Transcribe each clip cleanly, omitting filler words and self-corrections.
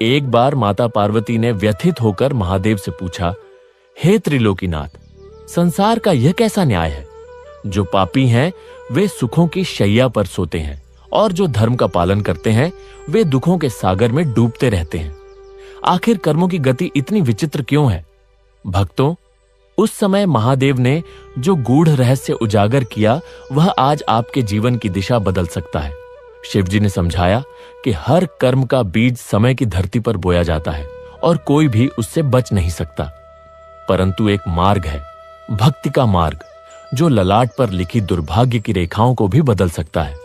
एक बार माता पार्वती ने व्यथित होकर महादेव से पूछा, हे त्रिलोकीनाथ, संसार का यह कैसा न्याय है? जो पापी हैं वे सुखों की शैया पर सोते हैं और जो धर्म का पालन करते हैं वे दुखों के सागर में डूबते रहते हैं। आखिर कर्मों की गति इतनी विचित्र क्यों है? भक्तों, उस समय महादेव ने जो गूढ़ रहस्य उजागर किया वह आज आपके जीवन की दिशा बदल सकता है। शिवजी ने समझाया कि हर कर्म का बीज समय की धरती पर बोया जाता है और कोई भी उससे बच नहीं सकता, परंतु एक मार्ग है, भक्ति का मार्ग, जो ललाट पर लिखी दुर्भाग्य की रेखाओं को भी बदल सकता है।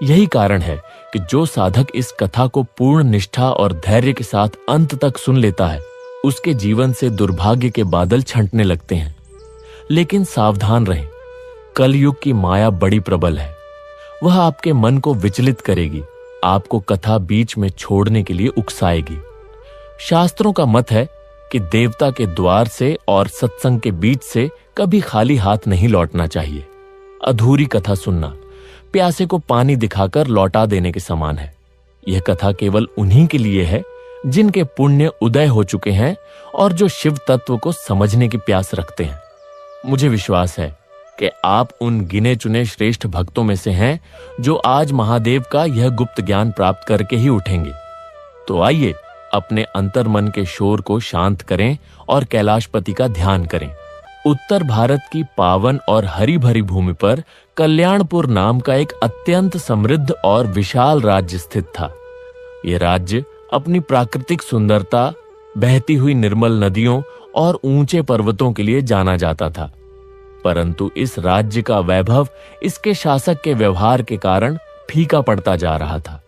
यही कारण है कि जो साधक इस कथा को पूर्ण निष्ठा और धैर्य के साथ अंत तक सुन लेता है उसके जीवन से दुर्भाग्य के बादल छंटने लगते हैं। लेकिन सावधान रहें, कलयुग की माया बड़ी प्रबल है। वह आपके मन को विचलित करेगी, आपको कथा बीच में छोड़ने के लिए उकसाएगी। शास्त्रों का मत है कि देवता के द्वार से और सत्संग के बीच से कभी खाली हाथ नहीं लौटना चाहिए। अधूरी कथा सुनना प्यासे को पानी दिखाकर लौटा देने के समान है। यह कथा केवल उन्हीं के लिए है जिनके पुण्य उदय हो चुके हैं और जो शिव तत्व को समझने की प्यास रखते हैं। मुझे विश्वास है कि आप उन गिने चुने श्रेष्ठ भक्तों में से हैं जो आज महादेव का यह गुप्त ज्ञान प्राप्त करके ही उठेंगे। तो आइए अपने अंतर्मन के शोर को शांत करें और कैलाशपति का ध्यान करें। उत्तर भारत की पावन और हरी भरी भूमि पर कल्याणपुर नाम का एक अत्यंत समृद्ध और विशाल राज्य स्थित था। यह राज्य अपनी प्राकृतिक सुंदरता, बहती हुई निर्मल नदियों और ऊंचे पर्वतों के लिए जाना जाता था, परंतु इस राज्य का वैभव इसके शासक के व्यवहार के कारण फीका पड़ता जा रहा था।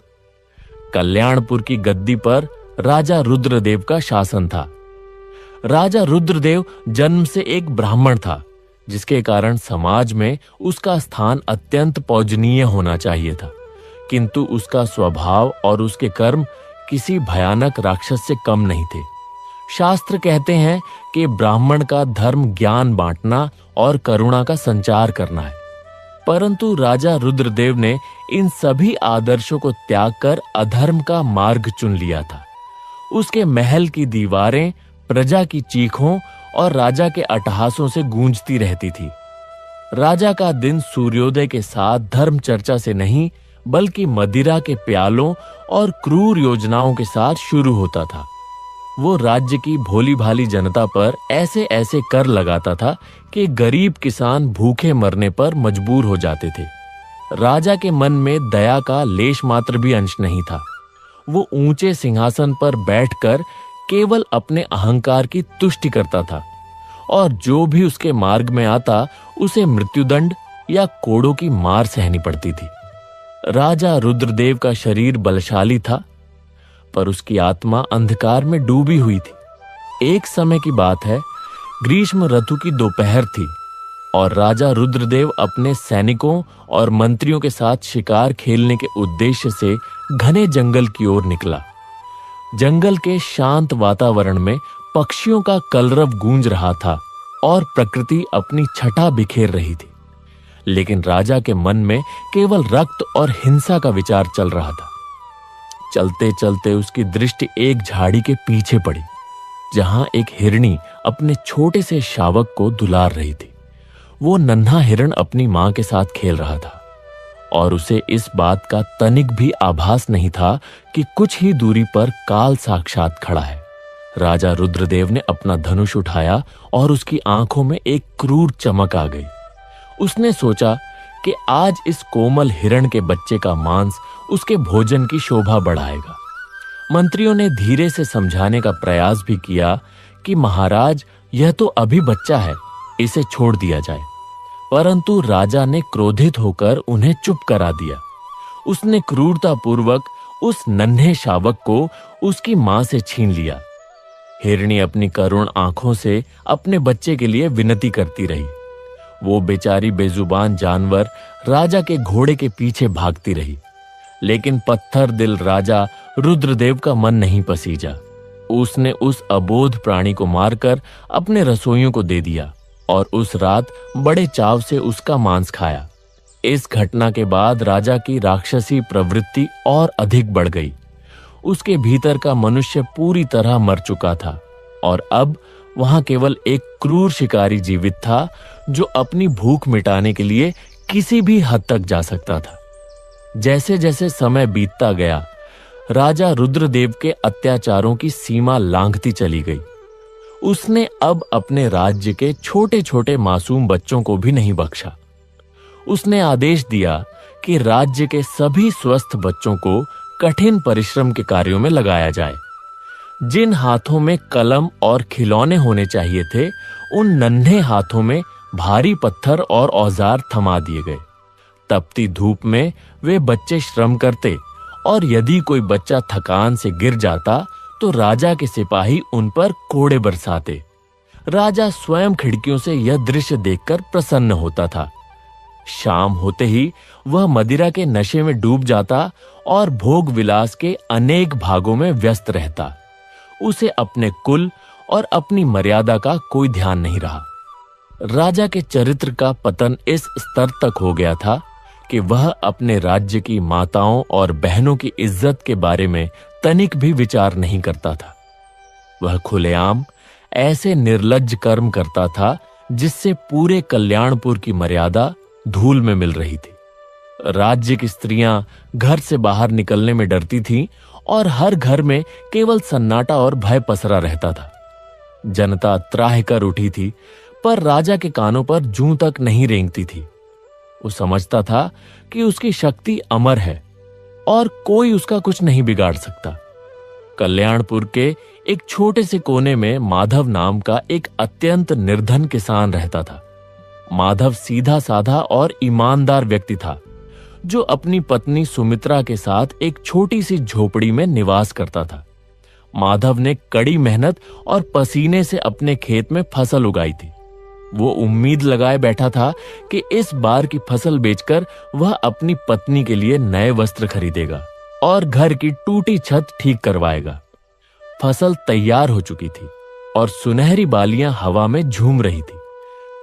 कल्याणपुर की गद्दी पर राजा रुद्रदेव का शासन था। राजा रुद्रदेव जन्म से एक ब्राह्मण था, जिसके कारण समाज में उसका स्थान अत्यंत पूजनीय होना चाहिए था, किंतु उसका स्वभाव और उसके कर्म किसी भयानक राक्षस से कम नहीं थे। शास्त्र कहते हैं कि ब्राह्मण का धर्म ज्ञान बांटना और करुणा का संचार करना है, परंतु राजा रुद्रदेव ने इन सभी आदर्शों को त्याग कर अधर्म का मार्ग चुन लिया था। उसके महल की दीवारें प्रजा की चीखों और राजा के अट्टहासों से गूंजती रहती थी। राजा का दिन सूर्योदय के साथ धर्म चर्चा से नहीं बल्कि मदिरा के प्यालों और क्रूर योजनाओं के साथ शुरू होता था। वो राज्य की भोली भाली जनता पर ऐसे ऐसे कर लगाता था कि गरीब किसान भूखे मरने पर मजबूर हो जाते थे। राजा के मन में दया का लेश मात्र भी अंश नहीं था। वो ऊंचे सिंहासन पर बैठकर केवल अपने अहंकार की तुष्टि करता था और जो भी उसके मार्ग में आता उसे मृत्युदंड या कोड़ों की मार सहनी पड़ती थी। राजा रुद्रदेव का शरीर बलशाली था, पर उसकी आत्मा अंधकार में डूबी हुई थी। एक समय की बात है, ग्रीष्म ऋतु की दोपहर थी और राजा रुद्रदेव अपने सैनिकों और मंत्रियों के साथ शिकार खेलने के उद्देश्य से घने जंगल की ओर निकला। जंगल के शांत वातावरण में पक्षियों का कलरव गूंज रहा था और प्रकृति अपनी छटा बिखेर रही थी, लेकिन राजा के मन में केवल रक्त और हिंसा का विचार चल रहा था। चलते चलते उसकी दृष्टि एक झाड़ी के पीछे पड़ी, जहां एक हिरनी अपने छोटे से शावक को दुलार रही थी। वो नन्हा हिरण अपनी मां के साथ खेल रहा था और उसे इस बात का तनिक भी आभास नहीं था कि कुछ ही दूरी पर काल साक्षात खड़ा है। राजा रुद्रदेव ने अपना धनुष उठाया और उसकी आंखों में एक क्रूर चमक आ गई। उसने सोचा कि आज इस कोमल हिरण के बच्चे का मांस उसके भोजन की शोभा बढ़ाएगा। मंत्रियों ने धीरे से समझाने का प्रयास भी किया कि महाराज, यह तो अभी बच्चा है, इसे छोड़ दिया जाए, परंतु राजा ने क्रोधित होकर उन्हें चुप करा दिया। उसने क्रूरतापूर्वक उस नन्हे शावक को उसकी मां से छीन लिया। हिरनी अपनी करुण आंखों से अपने बच्चे के लिए विनती करती रही। वो बेचारी बेजुबान जानवर राजा के घोड़े के पीछे भागती रही, लेकिन पत्थर दिल राजा रुद्रदेव का मन नहीं पसीजा। उसने उस अबोध प्राणी को मारकर अपने रसोइयों को दे दिया और उस रात बड़े चाव से उसका मांस खाया। इस घटना के बाद राजा की राक्षसी प्रवृत्ति और अधिक बढ़ गई। उसके भीतर का मनुष्य पूरी तरह मर चुका था और अब वहां केवल एक क्रूर शिकारी जीवित था जो अपनी भूख मिटाने के लिए किसी भी हद तक जा सकता था। जैसे जैसे समय बीतता गया, राजा रुद्रदेव के अत्याचारों की सीमा लांघती चली गई। उसने अब अपने राज्य के छोटे छोटे मासूम बच्चों को भी नहीं बख्शा। उसने आदेश दिया कि राज्य के सभी स्वस्थ बच्चों को कठिन परिश्रम के कार्यों में लगाया जाए। जिन हाथों में कलम और खिलौने होने चाहिए थे, उन नन्हे हाथों में भारी पत्थर और औजार थमा दिए गए। तपती धूप में वे बच्चे श्रम करते और यदि कोई बच्चा थकान से गिर जाता तो राजा के सिपाही उन पर कोड़े बरसाते। राजा स्वयं खिड़कियों से यह दृश्य देखकर प्रसन्न होता था। शाम होते ही वह मदिरा के नशे में डूब जाता और भोग विलास के अनेक भागों में व्यस्त रहता। उसे अपने कुल और अपनी मर्यादा का कोई ध्यान नहीं रहा। राजा के चरित्र का पतन इस स्तर तक हो गया था कि वह अपने राज्य की माताओं और बहनों की इज्जत के बारे में तनिक भी विचार नहीं करता था। वह खुलेआम ऐसे निर्लज्ज कर्म करता था जिससे पूरे कल्याणपुर की मर्यादा धूल में मिल रही थी। राज्य की स्त्रियां घर से बाहर निकलने में डरती थीं और हर घर में केवल सन्नाटा और भय पसरा रहता था। जनता त्राह कर उठी थी, पर राजा के कानों पर जूं तक नहीं रेंगती थी। वो समझता था कि उसकी शक्ति अमर है और कोई उसका कुछ नहीं बिगाड़ सकता। कल्याणपुर के एक छोटे से कोने में माधव नाम का एक अत्यंत निर्धन किसान रहता था। माधव सीधा साधा और ईमानदार व्यक्ति था जो अपनी पत्नी सुमित्रा के साथ एक छोटी सी झोपड़ी में निवास करता था। माधव ने कड़ी मेहनत और पसीने से अपने खेत में फसल उगाई थी। वो उम्मीद लगाए बैठा था कि इस बार की फसल बेचकर वह अपनी पत्नी के लिए नए वस्त्र खरीदेगा और घर की टूटी छत ठीक करवाएगा। फसल तैयार हो चुकी थी और सुनहरी बालियां हवा में झूम रही थी।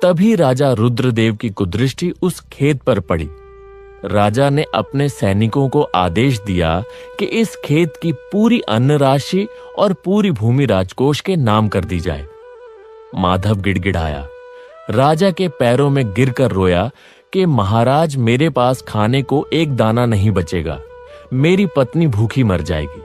तभी राजा रुद्रदेव की कुदृष्टि उस खेत पर पड़ी। राजा ने अपने सैनिकों को आदेश दिया कि इस खेत की पूरी अन्न राशि और पूरी भूमि राजकोष के नाम कर दी जाए। माधव गिड़गिड़ाया, राजा के पैरों में गिरकर रोया कि महाराज, मेरे पास खाने को एक दाना नहीं बचेगा, मेरी पत्नी भूखी मर जाएगी।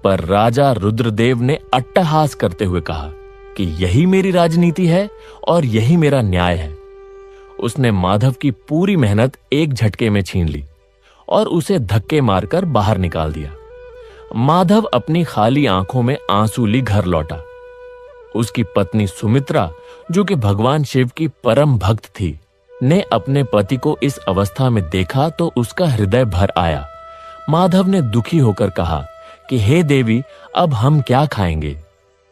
पर राजा रुद्रदेव ने अट्टहास करते हुए कहा कि यही मेरी राजनीति है और यही मेरा न्याय है। उसने माधव की पूरी मेहनत एक झटके में छीन ली और उसे धक्के मारकर बाहर निकाल दिया। माधव अपनी खाली आंखों में आंसू ली घर लौटा। उसकी पत्नी सुमित्रा, जो कि भगवान शिव की परम भक्त थी, ने अपने पति को इस अवस्था में देखा तो उसका हृदय भर आया। माधव ने दुखी होकर कहा कि हे देवी, अब हम क्या खाएंगे?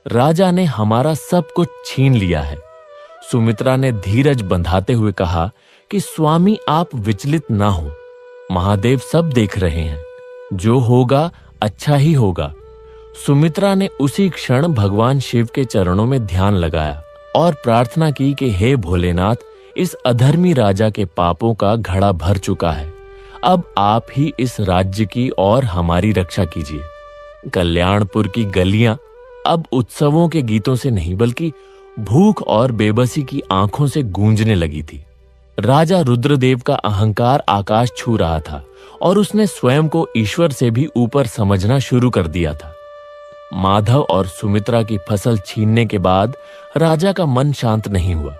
राजा ने हमारा सब कुछ छीन लिया है। सुमित्रा ने धीरज बंधाते हुए कहा कि स्वामी, आप विचलित ना हो, महादेव सब देख रहे हैं, जो होगा अच्छा ही होगा। सुमित्रा ने उसी क्षण भगवान शिव के चरणों में ध्यान लगाया और प्रार्थना की कि हे भोलेनाथ, इस अधर्मी राजा के पापों का घड़ा भर चुका है, अब आप ही इस राज्य की और हमारी रक्षा कीजिए। कल्याणपुर की गलियां अब उत्सवों के गीतों से नहीं बल्कि भूख और बेबसी की आंखों से गूंजने लगी थी। राजा रुद्रदेव का अहंकार आकाश छू रहा था और उसने स्वयं को ईश्वर से भी ऊपर समझना शुरू कर दिया था। माधव और सुमित्रा की फसल छीनने के बाद राजा का मन शांत नहीं हुआ।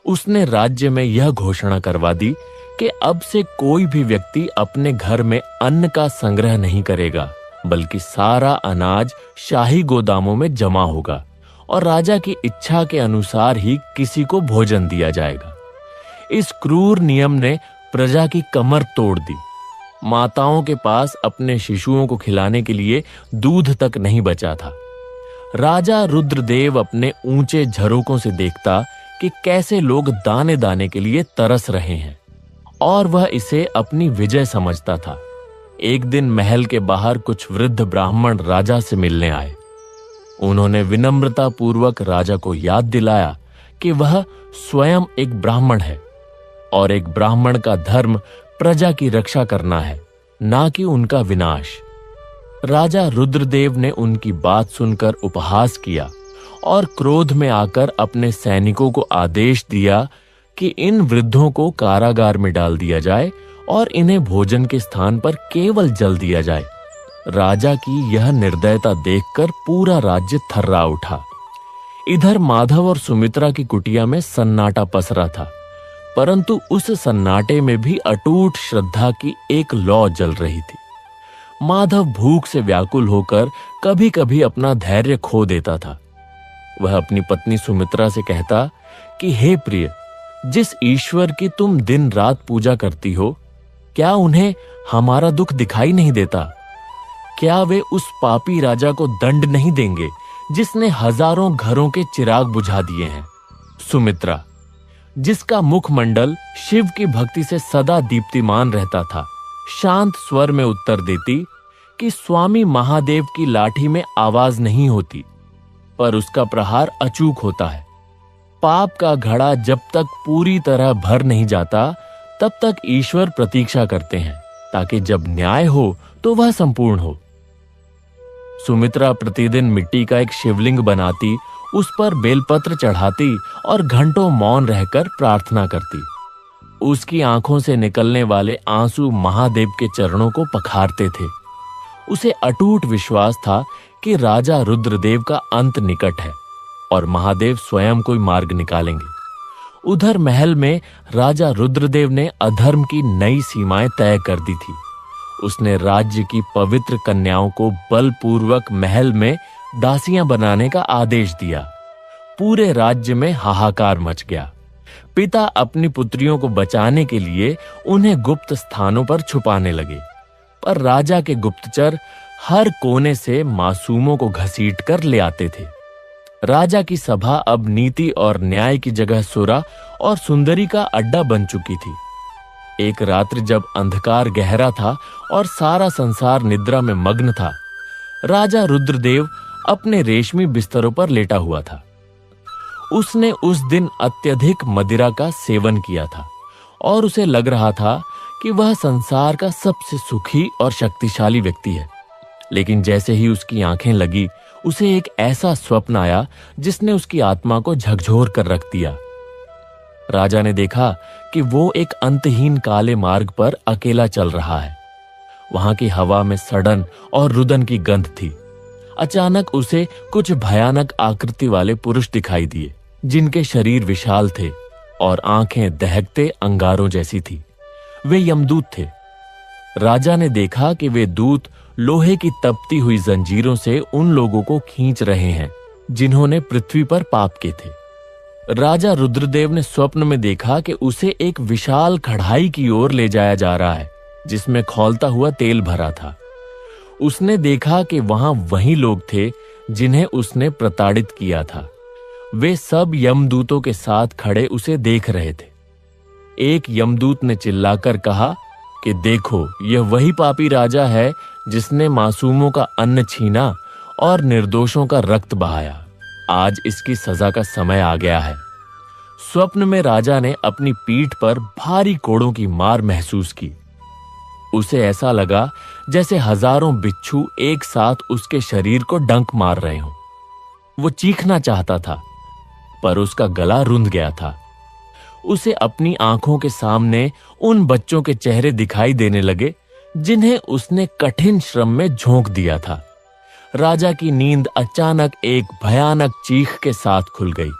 उसने राज्य में यह घोषणा करवा दी कि अब से कोई भी व्यक्ति अपने घर में अन्न का संग्रह नहीं करेगा, बल्कि सारा अनाज शाही गोदामों में जमा होगा और राजा की इच्छा के अनुसार ही किसी को भोजन दिया जाएगा। इस क्रूर नियम ने प्रजा की कमर तोड़ दी। माताओं के पास अपने शिशुओं को खिलाने के लिए दूध तक नहीं बचा था। राजा रुद्रदेव अपने ऊंचे झरोकों से देखता कि कैसे लोग दाने दाने के लिए तरस रहे हैं और वह इसे अपनी विजय समझता था। एक दिन महल के बाहर कुछ वृद्ध ब्राह्मण राजा से मिलने आए। उन्होंने विनम्रता पूर्वक राजा को याद दिलाया कि वह स्वयं एक ब्राह्मण है और एक ब्राह्मण का धर्म प्रजा की रक्षा करना है, ना कि उनका विनाश। राजा रुद्रदेव ने उनकी बात सुनकर उपहास किया और क्रोध में आकर अपने सैनिकों को आदेश दिया कि इन वृद्धों को कारागार में डाल दिया जाए और इन्हें भोजन के स्थान पर केवल जल दिया जाए। राजा की यह निर्दयता देखकर पूरा राज्य थर्रा उठा। इधर माधव और सुमित्रा की कुटिया में सन्नाटा पसरा था, परंतु उस सन्नाटे में भी अटूट श्रद्धा की एक लौ जल रही थी। माधव भूख से व्याकुल होकर कभी कभी अपना धैर्य खो देता था। वह अपनी पत्नी सुमित्रा से कहता कि हे प्रिय, जिस ईश्वर की तुम दिन रात पूजा करती हो, क्या उन्हें हमारा दुख दिखाई नहीं देता? क्या वे उस पापी राजा को दंड नहीं देंगे जिसने हजारों घरों के चिराग बुझा दिए हैं? सुमित्रा, जिसका मुखमंडल शिव की भक्ति से सदा दीप्तिमान रहता था, शांत स्वर में उत्तर देती कि स्वामी महादेव की लाठी में आवाज नहीं होती, पर उसका प्रहार अचूक होता है। पाप का घड़ा जब तक पूरी तरह भर नहीं जाता, तब तक ईश्वर प्रतीक्षा करते हैं, ताकि जब न्याय हो तो वह संपूर्ण हो। सुमित्रा प्रतिदिन मिट्टी का एक शिवलिंग बनाती, उस पर बेलपत्र चढ़ाती और घंटों मौन रहकर प्रार्थना करती। उसकी आंखों से निकलने वाले आंसू महादेव के चरणों को पखारते थे। उसे अटूट विश्वास था कि राजा रुद्रदेव का अंत निकट है और महादेव स्वयं कोई मार्ग निकालेंगे। उधर महल में राजा रुद्रदेव ने अधर्म की नई सीमाएं तय कर दी थी। उसने राज्य की पवित्र कन्याओं को बलपूर्वक महल में दासियां बनाने का आदेश दिया। पूरे राज्य में हाहाकार मच गया। पिता अपनी पुत्रियों को बचाने के लिए उन्हें गुप्त स्थानों पर छुपाने लगे, पर राजा के गुप्तचर हर कोने से मासूमों को घसीट कर ले आते थे। राजा की सभा अब नीति और न्याय की जगह सुरा और सुंदरी का अड्डा बन चुकी थी। एक रात्रि जब अंधकार गहरा था और सारा संसार निद्रा में मग्न था, राजा रुद्रदेव अपने रेशमी बिस्तरों पर लेटा हुआ था। उसने उस दिन अत्यधिक मदिरा का सेवन किया था और उसे लग रहा था कि वह संसार का सबसे सुखी और शक्तिशाली व्यक्ति है। लेकिन जैसे ही उसकी आंखें लगी, उसे एक ऐसा स्वप्न आया जिसने उसकी आत्मा को झकझोर कर रख दिया। राजा ने देखा कि वो एक अंतहीन काले मार्ग पर अकेला चल रहा है। वहां की हवा में सड़न और रुदन की गंध थी। अचानक उसे कुछ भयानक आकृति वाले पुरुष दिखाई दिए, जिनके शरीर विशाल थे और आंखें दहकते अंगारों जैसी थी। वे यमदूत थे। राजा ने देखा कि वे दूत लोहे की तपती हुई जंजीरों से उन लोगों को खींच रहे हैं जिन्होंने पृथ्वी पर पाप किए थे। राजा रुद्रदेव ने स्वप्न में देखा कि उसे एक विशाल कढ़ाई की ओर ले जाया जा रहा है, जिसमें खौलता हुआ तेल भरा था। उसने देखा कि वहां वही लोग थे जिन्हें उसने प्रताड़ित किया था। वे सब यमदूतों के साथ खड़े उसे देख रहे थे। एक यमदूत ने चिल्लाकर कहा कि देखो, यह वही पापी राजा है जिसने मासूमों का अन्न छीना और निर्दोषों का रक्त बहाया। आज इसकी सजा का समय आ गया है। स्वप्न में राजा ने अपनी पीठ पर भारी कोड़ों की मार महसूस की। उसे ऐसा लगा जैसे हजारों बिच्छू एक साथ उसके शरीर को डंक मार रहे हों। वो चीखना चाहता था, पर उसका गला रुंध गया था। उसे अपनी आंखों के सामने उन बच्चों के चेहरे दिखाई देने लगे जिन्हें उसने कठिन श्रम में झोंक दिया था। राजा की नींद अचानक एक भयानक चीख के साथ खुल गई।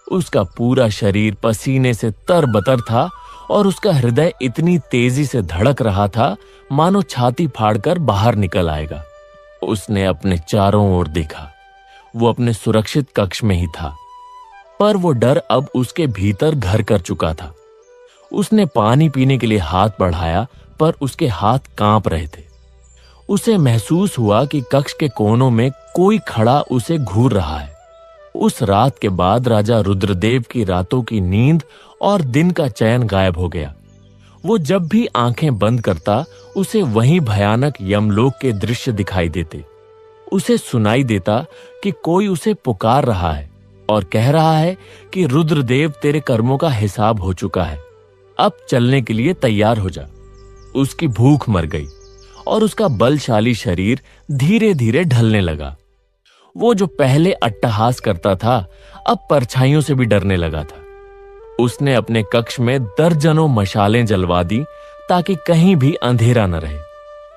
उसका पूरा शरीर पसीने से तरबतर था और उसका हृदय इतनी तेजी से धड़क रहा था मानो छाती फाड़कर बाहर निकल आएगा। उसने अपने चारों ओर देखा। वो अपने सुरक्षित कक्ष में ही था, पर वो डर अब उसके भीतर घर कर चुका था। उसने पानी पीने के लिए हाथ बढ़ाया, पर उसके हाथ कांप रहे थे। उसे महसूस हुआ कि कक्ष के कोनों में कोई खड़ा उसे घूर रहा है। उस रात के बाद राजा रुद्रदेव की रातों की नींद और दिन का चैन गायब हो गया। वो जब भी आंखें बंद करता, उसे वही भयानक यमलोक के दृश्य दिखाई देते। उसे सुनाई देता कि कोई उसे पुकार रहा है और कह रहा है कि रुद्रदेव, तेरे कर्मों का हिसाब हो चुका है, अब चलने के लिए तैयार हो जा। उसकी भूख मर गई और उसका बलशाली शरीर धीरे धीरे ढलने लगा। वो जो पहले अट्टहास करता था, अब परछाइयों से भी डरने लगा था। उसने अपने कक्ष में दर्जनों मशालें जलवा दी ताकि कहीं भी अंधेरा न रहे,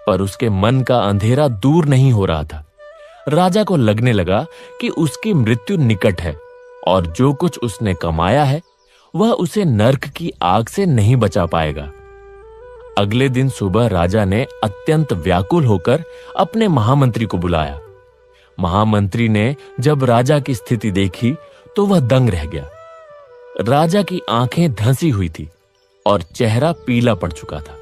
पर उसके मन का अंधेरा दूर नहीं हो रहा था। राजा को लगने लगा कि उसकी मृत्यु निकट है और जो कुछ उसने कमाया है वह उसे नर्क की आग से नहीं बचा पाएगा। अगले दिन सुबह राजा ने अत्यंत व्याकुल होकर अपने महामंत्री को बुलाया। महामंत्री ने जब राजा की स्थिति देखी तो वह दंग रह गया। राजा की आंखें धंसी हुई थी और चेहरा पीला पड़ चुका था।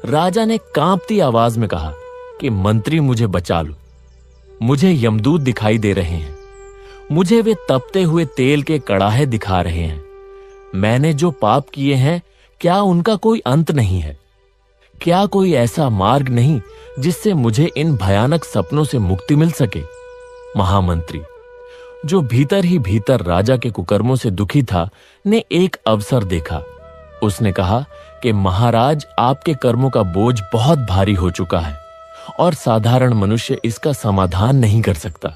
राजा ने कांपती आवाज में कहा कि मंत्री मुझे बचा लो, मुझे यमदूत दिखाई दे रहे हैं, मुझे वे तपते हुए तेल के कड़ाहे दिखा रहे हैं। मैंने जो पाप किए हैं क्या उनका कोई अंत नहीं है? क्या कोई ऐसा मार्ग नहीं जिससे मुझे इन भयानक सपनों से मुक्ति मिल सके? महामंत्री, जो भीतर ही भीतर राजा के कुकर्मों से दुखी था, ने एक अवसर देखा। उसने कहा कि महाराज, आपके कर्मों का बोझ बहुत भारी हो चुका है और साधारण मनुष्य इसका समाधान नहीं कर सकता।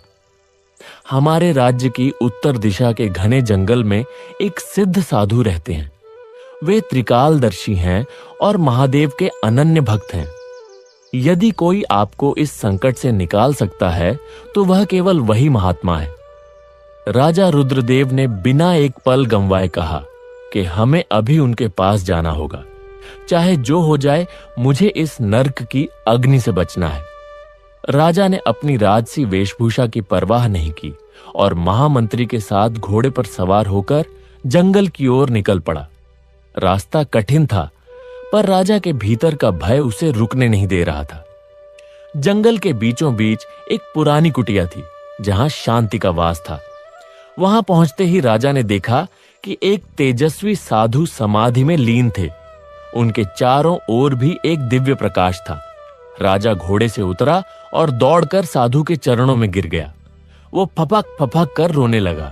हमारे राज्य की उत्तर दिशा के घने जंगल में एक सिद्ध साधु रहते हैं। वे त्रिकालदर्शी हैं और महादेव के अनन्य भक्त हैं। यदि कोई आपको इस संकट से निकाल सकता है तो वह केवल वही महात्मा है। राजा रुद्रदेव ने बिना एक पल गंवाए कहा कि हमें अभी उनके पास जाना होगा, चाहे जो हो जाए, मुझे इस नर्क की अग्नि से बचना है। राजा ने अपनी राजसी वेशभूषा की परवाह नहीं की और महामंत्री के साथ घोड़े पर सवार होकर जंगल की ओर निकल पड़ा। रास्ता कठिन था, पर राजा के भीतर का भय उसे रुकने नहीं दे रहा था। जंगल के बीचों बीच एक पुरानी कुटिया थी जहां शांति का वास था। वहां पहुंचते ही राजा ने देखा कि एक तेजस्वी साधु समाधि में लीन थे। उनके चारों ओर भी एक दिव्य प्रकाश था। राजा घोड़े से उतरा और दौड़कर साधु के चरणों में गिर गया। वो फपक फपक कर रोने लगा।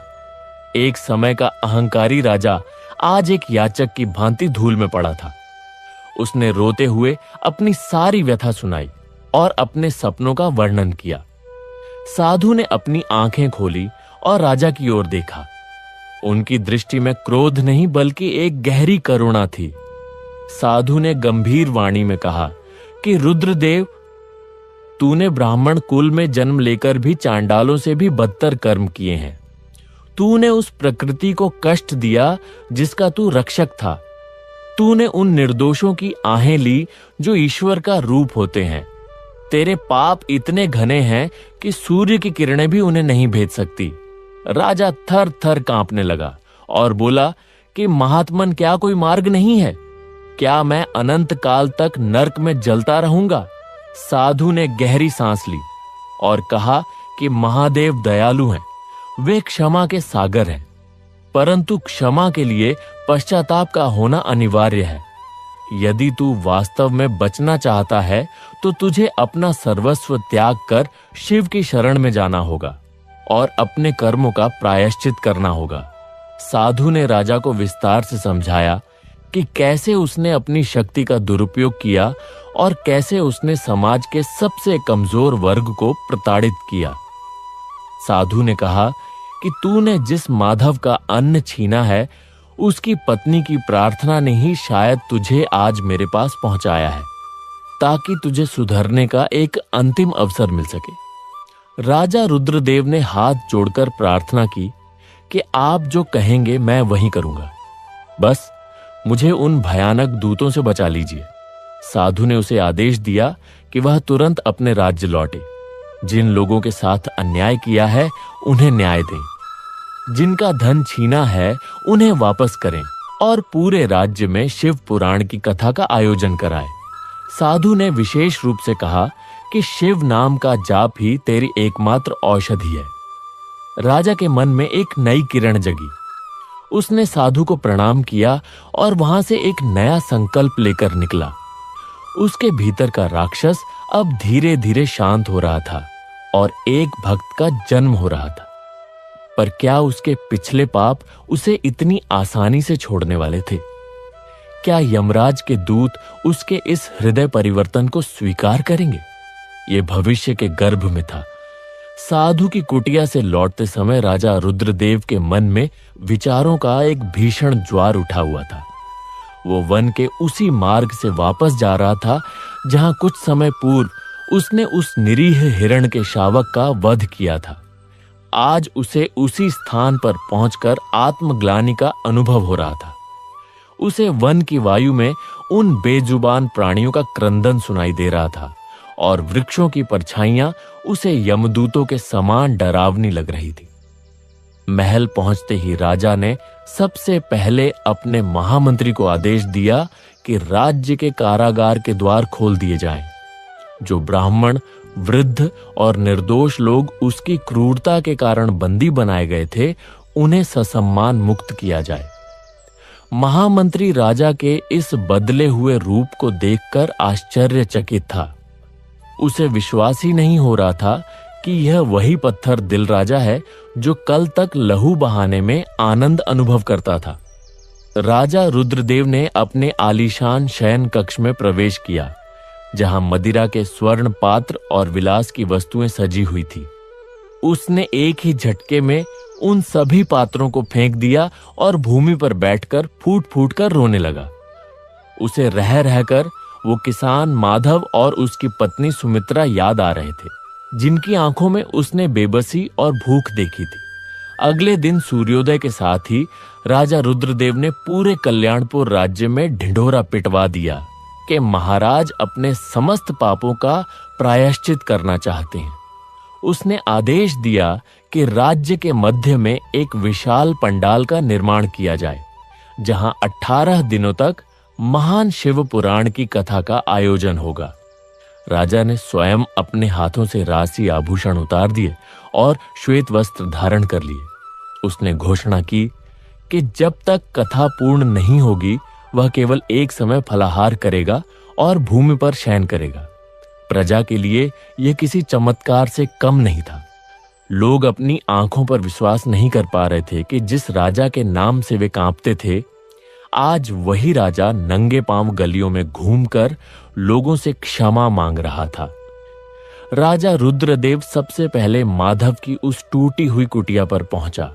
एक समय का अहंकारी राजा आज एक याचक की भांति धूल में पड़ा था। उसने रोते हुए अपनी सारी व्यथा सुनाई और अपने सपनों का वर्णन किया। साधु ने अपनी आंखें खोली और राजा की ओर देखा। उनकी दृष्टि में क्रोध नहीं बल्कि एक गहरी करुणा थी। साधु ने गंभीर वाणी में कहा कि रुद्रदेव, तूने ब्राह्मण कुल में जन्म लेकर भी चांडालों से भी बदतर कर्म किए हैं। तूने उस प्रकृति को कष्ट दिया जिसका तू रक्षक था। तूने उन निर्दोषों की आहें ली जो ईश्वर का रूप होते हैं। तेरे पाप इतने घने हैं कि सूर्य की किरणें भी उन्हें नहीं भेद सकती। राजा थर थर कांपने लगा और बोला कि महात्मन, क्या कोई मार्ग नहीं है? क्या मैं अनंत काल तक नर्क में जलता रहूंगा? साधु ने गहरी सांस ली और कहा कि महादेव दयालु हैं, वे क्षमा के सागर हैं, परंतु क्षमा के लिए पश्चाताप का होना अनिवार्य है। यदि तू वास्तव में बचना चाहता है तो तुझे अपना सर्वस्व त्याग कर शिव की शरण में जाना होगा और अपने कर्मों का प्रायश्चित करना होगा। साधु ने राजा को विस्तार से समझाया कि कैसे उसने अपनी शक्ति का दुरुपयोग किया और कैसे उसने समाज के सबसे कमजोर वर्ग को प्रताड़ित किया। साधु ने कहा कि तूने जिस माधव का अन्न छीना है, उसकी पत्नी की प्रार्थना ने ही शायद तुझे आज मेरे पास पहुंचाया है, ताकि तुझे सुधरने का एक अंतिम अवसर मिल सके। राजा रुद्रदेव ने हाथ जोड़कर प्रार्थना की कि आप जो कहेंगे मैं वही करूंगा, बस मुझे उन भयानक दूतों से बचा लीजिए। साधु ने उसे आदेश दिया कि वह तुरंत अपने राज्य लौटे। जिन लोगों के साथ अन्याय किया है उन्हें न्याय दें, जिनका धन छीना है उन्हें वापस करें और पूरे राज्य में शिव पुराण की कथा का आयोजन कराएं। साधु ने विशेष रूप से कहा कि शिव नाम का जाप ही तेरी एकमात्र औषधि है। राजा के मन में एक नई किरण जगी। उसने साधु को प्रणाम किया और वहां से एक नया संकल्प लेकर निकला। उसके भीतर का राक्षस अब धीरे धीरे शांत हो रहा था और एक भक्त का जन्म हो रहा था। पर क्या उसके पिछले पाप उसे इतनी आसानी से छोड़ने वाले थे? क्या यमराज के दूत उसके इस हृदय परिवर्तन को स्वीकार करेंगे? ये भविष्य के गर्भ में था। साधु की कुटिया से लौटते समय राजा रुद्रदेव के मन में विचारों का एक भीषण ज्वार उठा हुआ था। वो वन के उसी मार्ग से वापस जा रहा था जहां कुछ समय पूर्व उसने उस निरीह हिरण के शावक का वध किया था। आज उसे उसी स्थान पर पहुंचकर आत्मग्लानि का अनुभव हो रहा था। उसे वन की वायु में उन बेजुबान प्राणियों का क्रंदन सुनाई दे रहा था और वृक्षों की परछाइयां उसे यमदूतों के समान डरावनी लग रही थी। महल पहुंचते ही राजा ने सबसे पहले अपने महामंत्री को आदेश दिया कि राज्य के कारागार के द्वार खोल दिए जाएं। जो ब्राह्मण, वृद्ध और निर्दोष लोग उसकी क्रूरता के कारण बंदी बनाए गए थे, उन्हें ससम्मान मुक्त किया जाए। महामंत्री राजा के इस बदले हुए रूप को देखकर आश्चर्यचकित था। उसे विश्वास ही नहीं हो रहा था कि यह वही पत्थर दिल राजा है जो कल तक लहू बहाने में आनंद अनुभव करता था। राजा रुद्रदेव ने अपने आलीशान शयन कक्ष में प्रवेश किया, जहां मदिरा के स्वर्ण पात्र और विलास की वस्तुएं सजी हुई थी। उसने एक ही झटके में उन सभी पात्रों को फेंक दिया और भूमि पर बैठकर फूट फूट कर रोने लगा। उसे रह रहकर वो किसान माधव और उसकी पत्नी सुमित्रा याद आ रहे थे, जिनकी आंखों में उसने बेबसी और भूख देखी थी। अगले दिन सूर्योदय के साथ ही राजा रुद्रदेव ने पूरे कल्याणपुर राज्य में ढिंढोरा पिटवा दिया कि महाराज अपने समस्त पापों का प्रायश्चित करना चाहते हैं। उसने आदेश दिया कि राज्य के मध्य में एक विशाल पंडाल का निर्माण किया जाए, जहां 18 दिनों तक महान शिव पुराण की कथा का आयोजन होगा। राजा ने स्वयं अपने हाथों से राशि आभूषण उतार दिए और श्वेत वस्त्र धारण कर लिए। उसने घोषणा की कि जब तक कथा पूर्ण नहीं होगी, वह केवल एक समय फलाहार करेगा और भूमि पर शयन करेगा। प्रजा के लिए यह किसी चमत्कार से कम नहीं था। लोग अपनी आंखों पर विश्वास नहीं कर पा रहे थे कि जिस राजा के नाम से वे कांपते थे, आज वही राजा नंगे पांव गलियों में घूमकर लोगों से क्षमा मांग रहा था। राजा रुद्रदेव सबसे पहले माधव की उस टूटी हुई कुटिया पर पहुंचा।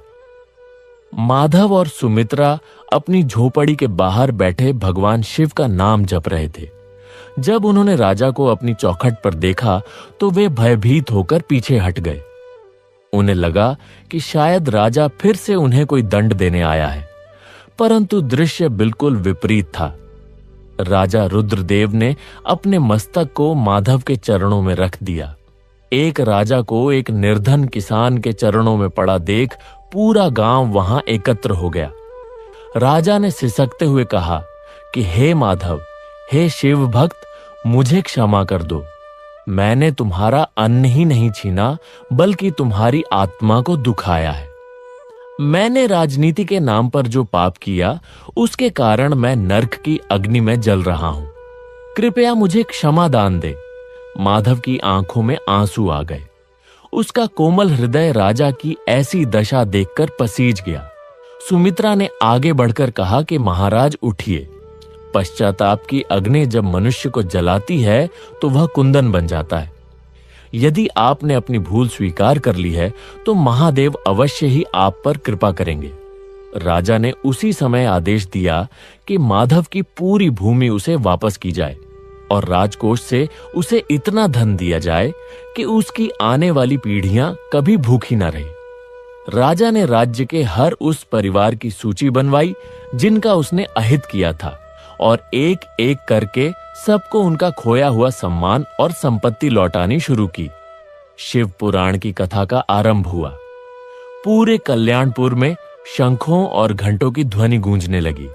माधव और सुमित्रा अपनी झोपड़ी के बाहर बैठे भगवान शिव का नाम जप रहे थे। जब उन्होंने राजा को अपनी चौखट पर देखा तो वे भयभीत होकर पीछे हट गए। उन्हें लगा कि शायद राजा फिर से उन्हें कोई दंड देने आया है, परंतु दृश्य बिल्कुल विपरीत था। राजा रुद्रदेव ने अपने मस्तक को माधव के चरणों में रख दिया। एक राजा को एक निर्धन किसान के चरणों में पड़ा देख पूरा गांव वहां एकत्र हो गया। राजा ने सिसकते हुए कहा कि हे माधव, हे शिव भक्त, मुझे क्षमा कर दो। मैंने तुम्हारा अन्न ही नहीं छीना, बल्कि तुम्हारी आत्मा को दुखाया है। मैंने राजनीति के नाम पर जो पाप किया, उसके कारण मैं नरक की अग्नि में जल रहा हूं। कृपया मुझे क्षमा दान दे। माधव की आंखों में आंसू आ गए। उसका कोमल हृदय राजा की ऐसी दशा देखकर पसीज गया। सुमित्रा ने आगे बढ़कर कहा कि महाराज उठिए। पश्चाताप की अग्नि जब मनुष्य को जलाती है तो वह कुंदन बन जाता है। यदि आपने अपनी भूल स्वीकार कर ली है तो महादेव अवश्य ही आप पर कृपा करेंगे। राजा ने उसी समय आदेश दिया कि माधव की पूरी भूमि उसे वापस की जाए और राजकोष से उसे इतना धन दिया जाए कि उसकी आने वाली पीढ़ियां कभी भूखी न रहे। राजा ने राज्य के हर उस परिवार की सूची बनवाई जिनका उसने अहित किया था, और एक एक करके सबको उनका खोया हुआ सम्मान और संपत्ति लौटानी शुरू की। शिव पुराण की कथा का आरंभ हुआ। पूरे कल्याणपुर में शंखों और घंटों की ध्वनि गूंजने लगी।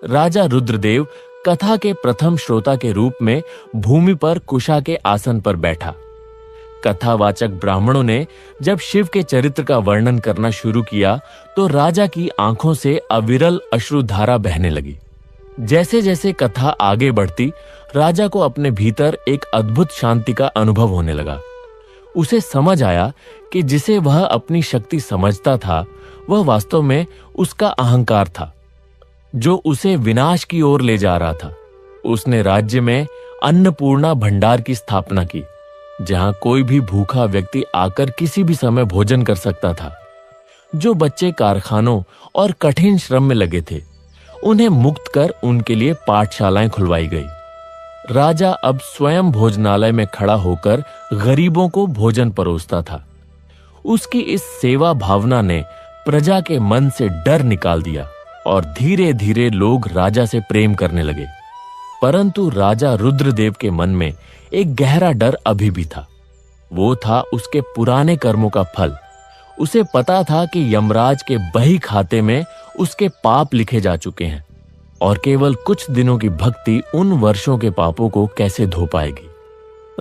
राजा रुद्रदेव कथा के प्रथम श्रोता के रूप में भूमि पर कुशा के आसन पर बैठा। कथावाचक ब्राह्मणों ने जब शिव के चरित्र का वर्णन करना शुरू किया तो राजा की आंखों से अविरल अश्रुधारा बहने लगी। जैसे जैसे कथा आगे बढ़ती, राजा को अपने भीतर एक अद्भुत शांति का अनुभव होने लगा। उसे समझ आया कि जिसे वह अपनी शक्ति समझता था, वह वास्तव में उसका अहंकार था। जो उसे विनाश की ओर ले जा रहा था। उसने राज्य में अन्नपूर्णा भंडार की स्थापना की, जहां कोई भी भूखा व्यक्ति आकर किसी भी समय भोजन कर सकता था। जो बच्चे कारखानों और कठिन श्रम में लगे थे, उन्हें मुक्त कर उनके लिए पाठशालाएं खुलवाई गई। राजा अब स्वयं भोजनालय में खड़ा होकर गरीबों को भोजन परोसता था। उसकी इस सेवा भावना ने प्रजा के मन से डर निकाल दिया और धीरे धीरे लोग राजा से प्रेम करने लगे। परंतु राजा रुद्रदेव के मन में एक गहरा डर अभी भी था। वो था उसके पुराने कर्मों का फल। उसे पता था कि यमराज के बही खाते में उसके पाप लिखे जा चुके हैं और केवल कुछ दिनों की भक्ति उन वर्षों के पापों को कैसे धो पाएगी।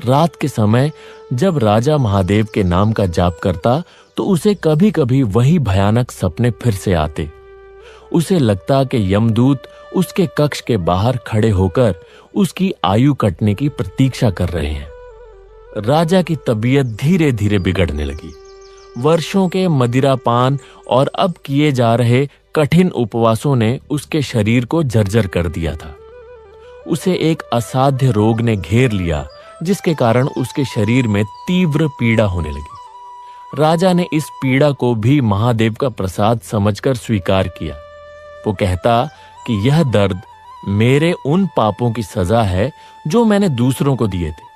रात के समय जब राजा महादेव के नाम का जाप करता तो उसे कभी कभी वही भयानक सपने फिर से आते। उसे लगता कि यमदूत उसके कक्ष के बाहर खड़े होकर उसकी आयु कटने की प्रतीक्षा कर रहे हैं। राजा की तबीयत धीरे धीरे बिगड़ने लगी। वर्षों के मदिरापान और अब किए जा रहे कठिन उपवासों ने उसके शरीर को जर्जर कर दिया था। उसे एक असाध्य रोग ने घेर लिया, जिसके कारण उसके शरीर में तीव्र पीड़ा होने लगी। राजा ने इस पीड़ा को भी महादेव का प्रसाद समझकर स्वीकार किया। वो कहता कि यह दर्द मेरे उन पापों की सजा है जो मैंने दूसरों को दिए थे।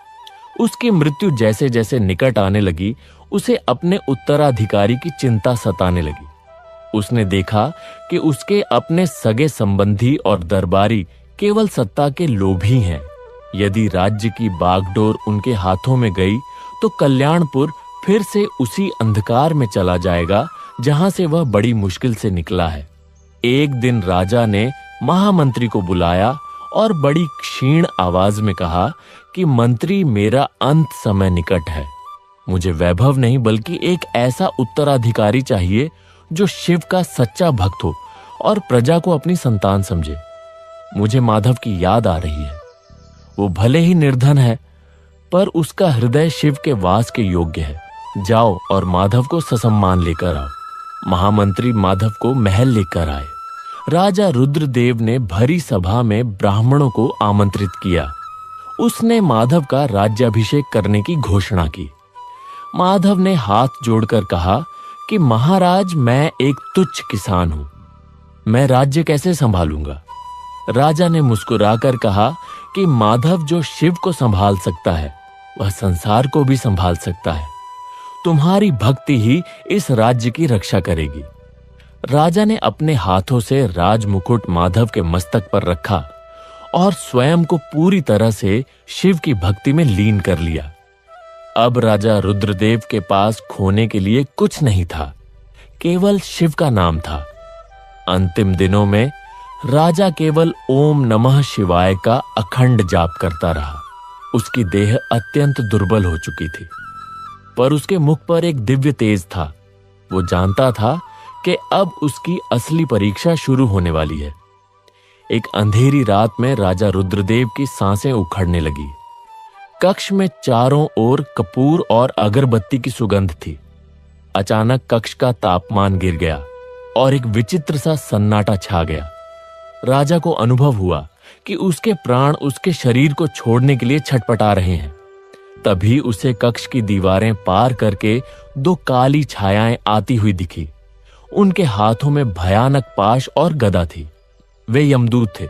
उसकी मृत्यु जैसे जैसे निकट आने लगी, उसे अपने उत्तराधिकारी की चिंता सताने लगी। उसने देखा कि उसके अपने सगे संबंधी और दरबारी केवल सत्ता के लोभी हैं। यदि राज्य की बागडोर उनके हाथों में गई तो कल्याणपुर फिर से उसी अंधकार में चला जाएगा जहां से वह बड़ी मुश्किल से निकला है। एक दिन राजा ने महामंत्री को बुलाया और बड़ी क्षीण आवाज में कहा कि मंत्री, मेरा अंत समय निकट है। मुझे वैभव नहीं बल्कि एक ऐसा उत्तराधिकारी चाहिए जो शिव का सच्चा भक्त हो और प्रजा को अपनी संतान समझे। मुझे माधव की याद आ रही है। वो भले ही निर्धन है, पर उसका हृदय शिव के वास के योग्य है। जाओ और माधव को ससम्मान लेकर आओ। महामंत्री माधव को महल लेकर आए। राजा रुद्रदेव ने भरी सभा में ब्राह्मणों को आमंत्रित किया। उसने माधव का राज्याभिषेक करने की घोषणा की। माधव ने हाथ जोड़कर कहा कि महाराज, मैं एक तुच्छ किसान हूं, मैं राज्य कैसे संभालूंगा। राजा ने मुस्कुराकर कहा कि माधव जो शिव को संभाल सकता है, वह संसार को भी संभाल सकता है। तुम्हारी भक्ति ही इस राज्य की रक्षा करेगी। राजा ने अपने हाथों से राजमुकुट माधव के मस्तक पर रखा और स्वयं को पूरी तरह से शिव की भक्ति में लीन कर लिया। अब राजा रुद्रदेव के पास खोने के लिए कुछ नहीं था, केवल शिव का नाम था। अंतिम दिनों में राजा केवल ओम नमः शिवाय का अखंड जाप करता रहा। उसकी देह अत्यंत दुर्बल हो चुकी थी, पर उसके मुख पर एक दिव्य तेज था। वो जानता था कि अब उसकी असली परीक्षा शुरू होने वाली है। एक अंधेरी रात में राजा रुद्रदेव की सांसें उखड़ने लगी। कक्ष में चारों ओर कपूर और अगरबत्ती की सुगंध थी। अचानक कक्ष का तापमान गिर गया और एक विचित्र सा सन्नाटा छा गया। राजा को अनुभव हुआ कि उसके प्राण उसके शरीर को छोड़ने के लिए छटपटा रहे हैं। तभी उसे कक्ष की दीवारें पार करके दो काली छायाएं आती हुई दिखी। उनके हाथों में भयानक पाश और गदा थी। वे यमदूत थे।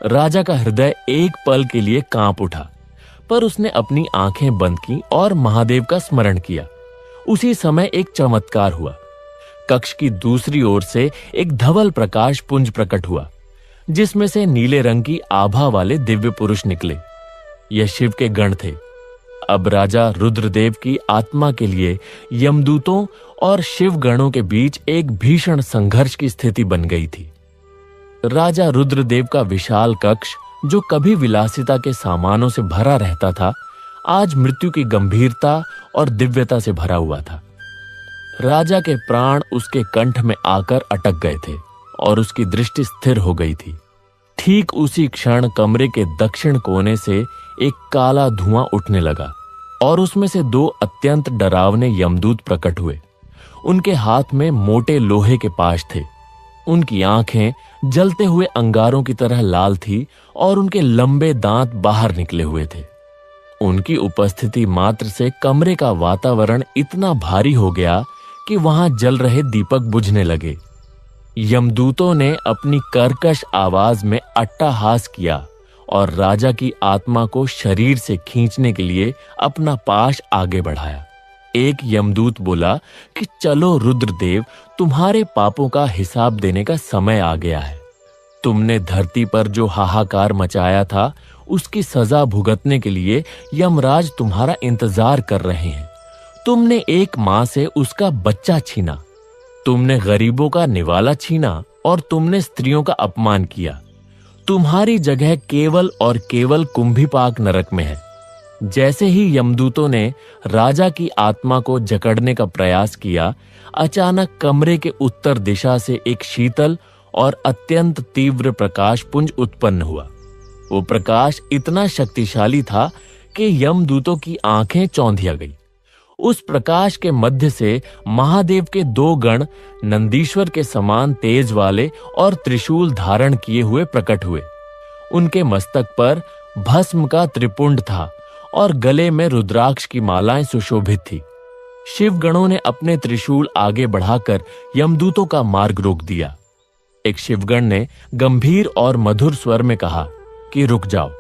राजा का हृदय एक पल के लिए कांप उठा, पर उसने अपनी आंखें बंद की और महादेव का स्मरण किया। उसी समय एक चमत्कार हुआ। कक्ष की दूसरी ओर से एक धवल प्रकाश पुंज प्रकट हुआ, जिसमें से नीले रंग की आभा वाले दिव्य पुरुष निकले। यह शिव के गण थे। अब राजा रुद्रदेव की आत्मा के लिए यमदूतों और शिव गणों के बीच एक भीषण संघर्ष की स्थिति बन गई थी। राजा रुद्रदेव का विशाल कक्ष, जो कभी विलासिता के सामानों से भरा रहता था, आज मृत्यु की गंभीरता और दिव्यता से भरा हुआ था। राजा के प्राण उसके कंठ में आकर अटक गए थे और उसकी दृष्टि स्थिर हो गई थी। ठीक उसी क्षण कमरे के दक्षिण कोने से एक काला धुआं उठने लगा और उसमें से दो अत्यंत डरावने यमदूत प्रकट हुए। उनके हाथ में मोटे लोहे के पाश थे। उनकी आंखें जलते हुए अंगारों की तरह लाल थी और उनके लंबे दांत बाहर निकले हुए थे। उनकी उपस्थिति मात्र से कमरे का वातावरण इतना भारी हो गया कि वहां जल रहे दीपक बुझने लगे। यमदूतों ने अपनी कर्कश आवाज में अट्टहास किया और राजा की आत्मा को शरीर से खींचने के लिए अपना पाश आगे बढ़ाया। एक यमदूत बोला कि चलो रुद्रदेव, तुम्हारे पापों का हिसाब देने का समय आ गया है। तुमने धरती पर जो हाहाकार मचाया था उसकी सजा भुगतने के लिए यमराज तुम्हारा इंतजार कर रहे हैं। तुमने एक मां से उसका बच्चा छीना, तुमने गरीबों का निवाला छीना और तुमने स्त्रियों का अपमान किया। तुम्हारी जगह केवल और केवल कुंभीपाक नरक में है। जैसे ही यमदूतों ने राजा की आत्मा को जकड़ने का प्रयास किया, अचानक कमरे के उत्तर दिशा से एक शीतल और अत्यंत तीव्र प्रकाश पुंज उत्पन्न हुआ। वो प्रकाश इतना शक्तिशाली था कि यमदूतों की आंखें चौंधिया गई। उस प्रकाश के मध्य से महादेव के दो गण नंदीश्वर के समान तेज वाले और त्रिशूल धारण किए हुए प्रकट हुए। उनके मस्तक पर भस्म का त्रिपुंड था और गले में रुद्राक्ष की मालाएं सुशोभित थी। शिवगणों ने अपने त्रिशूल आगे बढ़ाकर यमदूतों का मार्ग रोक दिया। एक शिवगण ने गंभीर और मधुर स्वर में कहा कि रुक जाओ।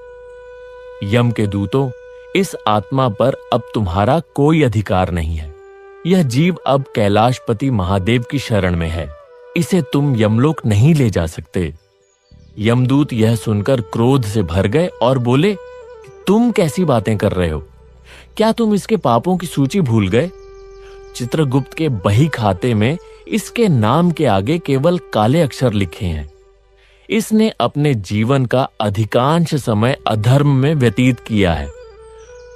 यम के दूतों, इस आत्मा पर अब तुम्हारा कोई अधिकार नहीं है। यह जीव अब कैलाशपति महादेव की शरण में है। इसे तुम यमलोक नहीं ले जा सकते। यमदूत यह सुनकर क्रोध से भर गए और बोले, तुम कैसी बातें कर रहे हो? क्या तुम इसके पापों की सूची भूल गए? चित्रगुप्त के बही खाते में इसके नाम के आगे केवल काले अक्षर लिखे हैं। इसने अपने जीवन का अधिकांश समय अधर्म में व्यतीत किया है।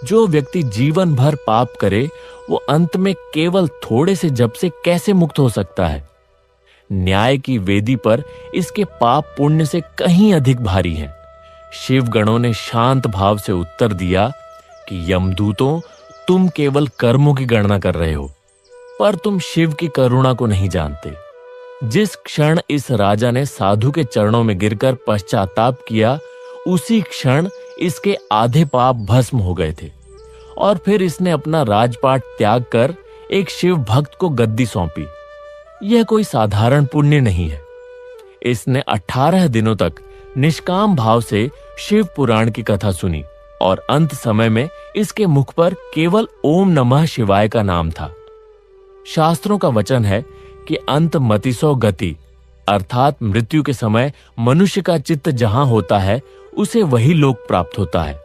जो व्यक्ति जीवन भर पाप करे वो अंत में केवल थोड़े से जप से कैसे मुक्त हो सकता है? न्याय की वेदी पर इसके पाप पुण्य से कहीं अधिक भारी हैं। शिवगणों ने शांत भाव से उत्तर दिया कि यमदूतों, तुम केवल कर्मों की गणना कर रहे हो, पर तुम शिव की करुणा को नहीं जानते। जिस क्षण इस राजा ने साधु के चरणों में गिरकर पश्चाताप किया, उसी क्षण इसके आधे पाप भस्म हो गए थे और फिर इसने अपना राजपाट त्याग कर एक शिव भक्त को गद्दी सौंपी। यह कोई साधारण पुण्य नहीं है। इसने 18 दिनों तक निष्काम भाव से शिव पुराण की कथा सुनी और अंत समय में इसके मुख पर केवल ओम नमः शिवाय का नाम था। शास्त्रों का वचन है कि अंत मतिसो गति, अर्थात मृत्यु के समय मनुष्य का चित्त जहां होता है उसे वही लोक प्राप्त होता है।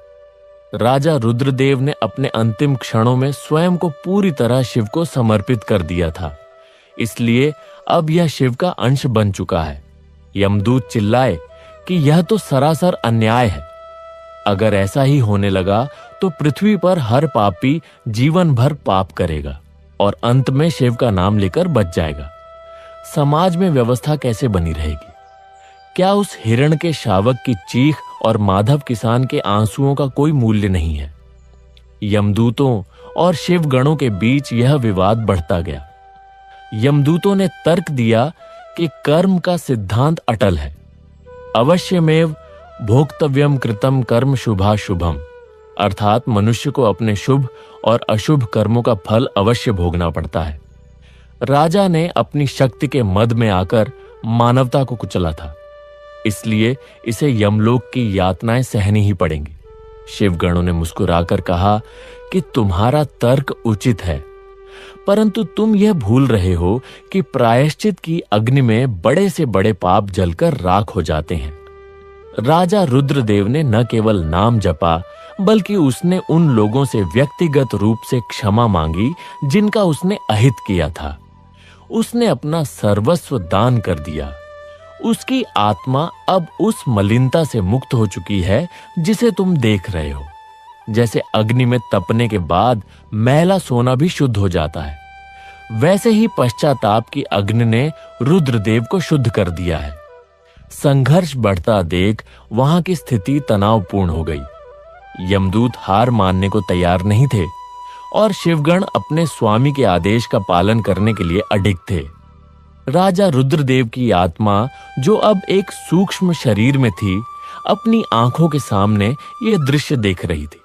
राजा रुद्रदेव ने अपने अंतिम क्षणों में स्वयं को पूरी तरह शिव को समर्पित कर दिया था, इसलिए अब यह शिव का अंश बन चुका है। यमदूत चिल्लाए कि यह तो सरासर अन्याय है। अगर ऐसा ही होने लगा तो पृथ्वी पर हर पापी जीवन भर पाप करेगा और अंत में शिव का नाम लेकर बच जाएगा। समाज में व्यवस्था कैसे बनी रहेगी? क्या उस हिरण के शावक की चीख और माधव किसान के आंसुओं का कोई मूल्य नहीं है? यमदूतों और शिवगणों के बीच यह विवाद बढ़ता गया। यमदूतों ने तर्क दिया कि कर्म का सिद्धांत अटल है। अवश्यमेव भोक्तव्यम कृतम कर्म शुभाशुभम, अर्थात मनुष्य को अपने शुभ और अशुभ कर्मों का फल अवश्य भोगना पड़ता है। राजा ने अपनी शक्ति के मद में आकर मानवता को कुचला था, इसलिए इसे यमलोक की यातनाएं सहनी ही पड़ेंगी। शिवगणों ने मुस्कुराकर कहा कि तुम्हारा तर्क उचित है, परंतु तुम यह भूल रहे हो कि प्रायश्चित की अग्नि में बड़े से बड़े पाप जलकर राख हो जाते हैं। राजा रुद्रदेव ने न केवल नाम जपा, बल्कि उसने उन लोगों से व्यक्तिगत रूप से क्षमा मांगी जिनका उसने अहित किया था। उसने अपना सर्वस्व दान कर दिया। उसकी आत्मा अब उस मलिनता से मुक्त हो चुकी है जिसे तुम देख रहे हो। जैसे अग्नि में तपने के बाद मैला सोना भी शुद्ध हो जाता है, वैसे ही पश्चाताप की अग्नि ने रुद्रदेव को शुद्ध कर दिया है। संघर्ष बढ़ता देख वहां की स्थिति तनावपूर्ण हो गई। यमदूत हार मानने को तैयार नहीं थे और शिवगण अपने स्वामी के आदेश का पालन करने के लिए अडिग थे। राजा रुद्रदेव की आत्मा, जो अब एक सूक्ष्म शरीर में थी, अपनी आंखों के सामने यह दृश्य देख रही थी।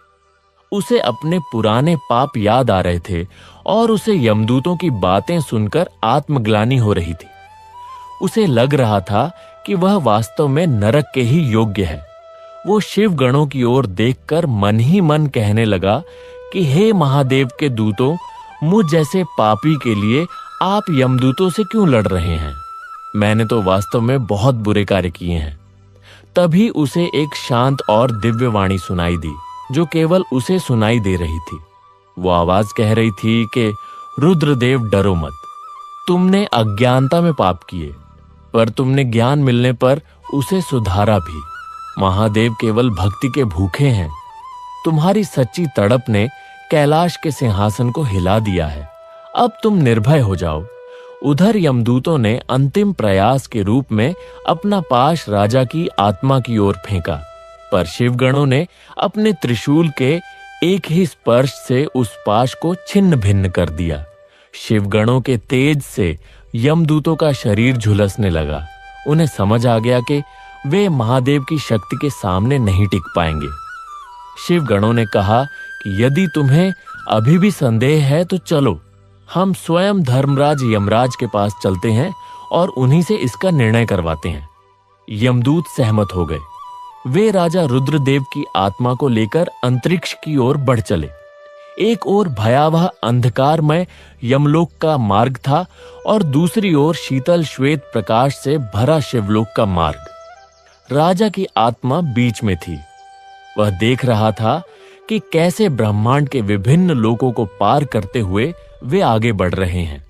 उसे अपने पुराने पाप याद आ रहे थे और उसे यमदूतों की बातें सुनकर आत्मग्लानि हो रही थी। उसे लग रहा था कि वह वास्तव में नरक के ही योग्य है। वो शिव गणों की ओर देखकर मन ही मन कहने लगा कि हे महादेव के दूतों, मुझ जैसे पापी के लिए आप यमदूतों से क्यों लड़ रहे हैं? मैंने तो वास्तव में बहुत बुरे कार्य किए हैं। तभी उसे एक शांत और दिव्य वाणी सुनाई दी, जो केवल उसे सुनाई दे रही थी। वो आवाज कह रही थी कि रुद्रदेव, डरो मत। तुमने अज्ञानता में पाप किए, पर तुमने ज्ञान मिलने पर उसे सुधारा भी। महादेव केवल भक्ति के भूखे हैं। तुम्हारी सच्ची तड़प ने कैलाश के सिंहासन को हिला दिया है। अब तुम निर्भय हो जाओ। उधर यमदूतों ने अंतिम प्रयास के रूप में अपना पाश राजा की आत्मा की ओर फेंका, पर शिवगणों ने अपने त्रिशूल के एक ही स्पर्श से उस पाश को छिन्न भिन्न कर दिया। शिवगणों के तेज से यमदूतों का शरीर झुलसने लगा। उन्हें समझ आ गया कि वे महादेव की शक्ति के सामने नहीं टिक पाएंगे। शिवगणों ने कहा कि यदि तुम्हें अभी भी संदेह है तो चलो, हम स्वयं धर्मराज यमराज के पास चलते हैं और उन्हीं से इसका निर्णय करवाते हैं। यमदूत सहमत हो गए। वे राजा रुद्रदेव की आत्मा को लेकर अंतरिक्ष की ओर बढ़ चले। एक ओर भयावह अंधकारमय यमलोक का मार्ग था और दूसरी ओर शीतल श्वेत प्रकाश से भरा शिवलोक का मार्ग। राजा की आत्मा बीच में थी। वह देख रहा था कि कैसे ब्रह्मांड के विभिन्न लोकों को पार करते हुए वे आगे बढ़ रहे हैं।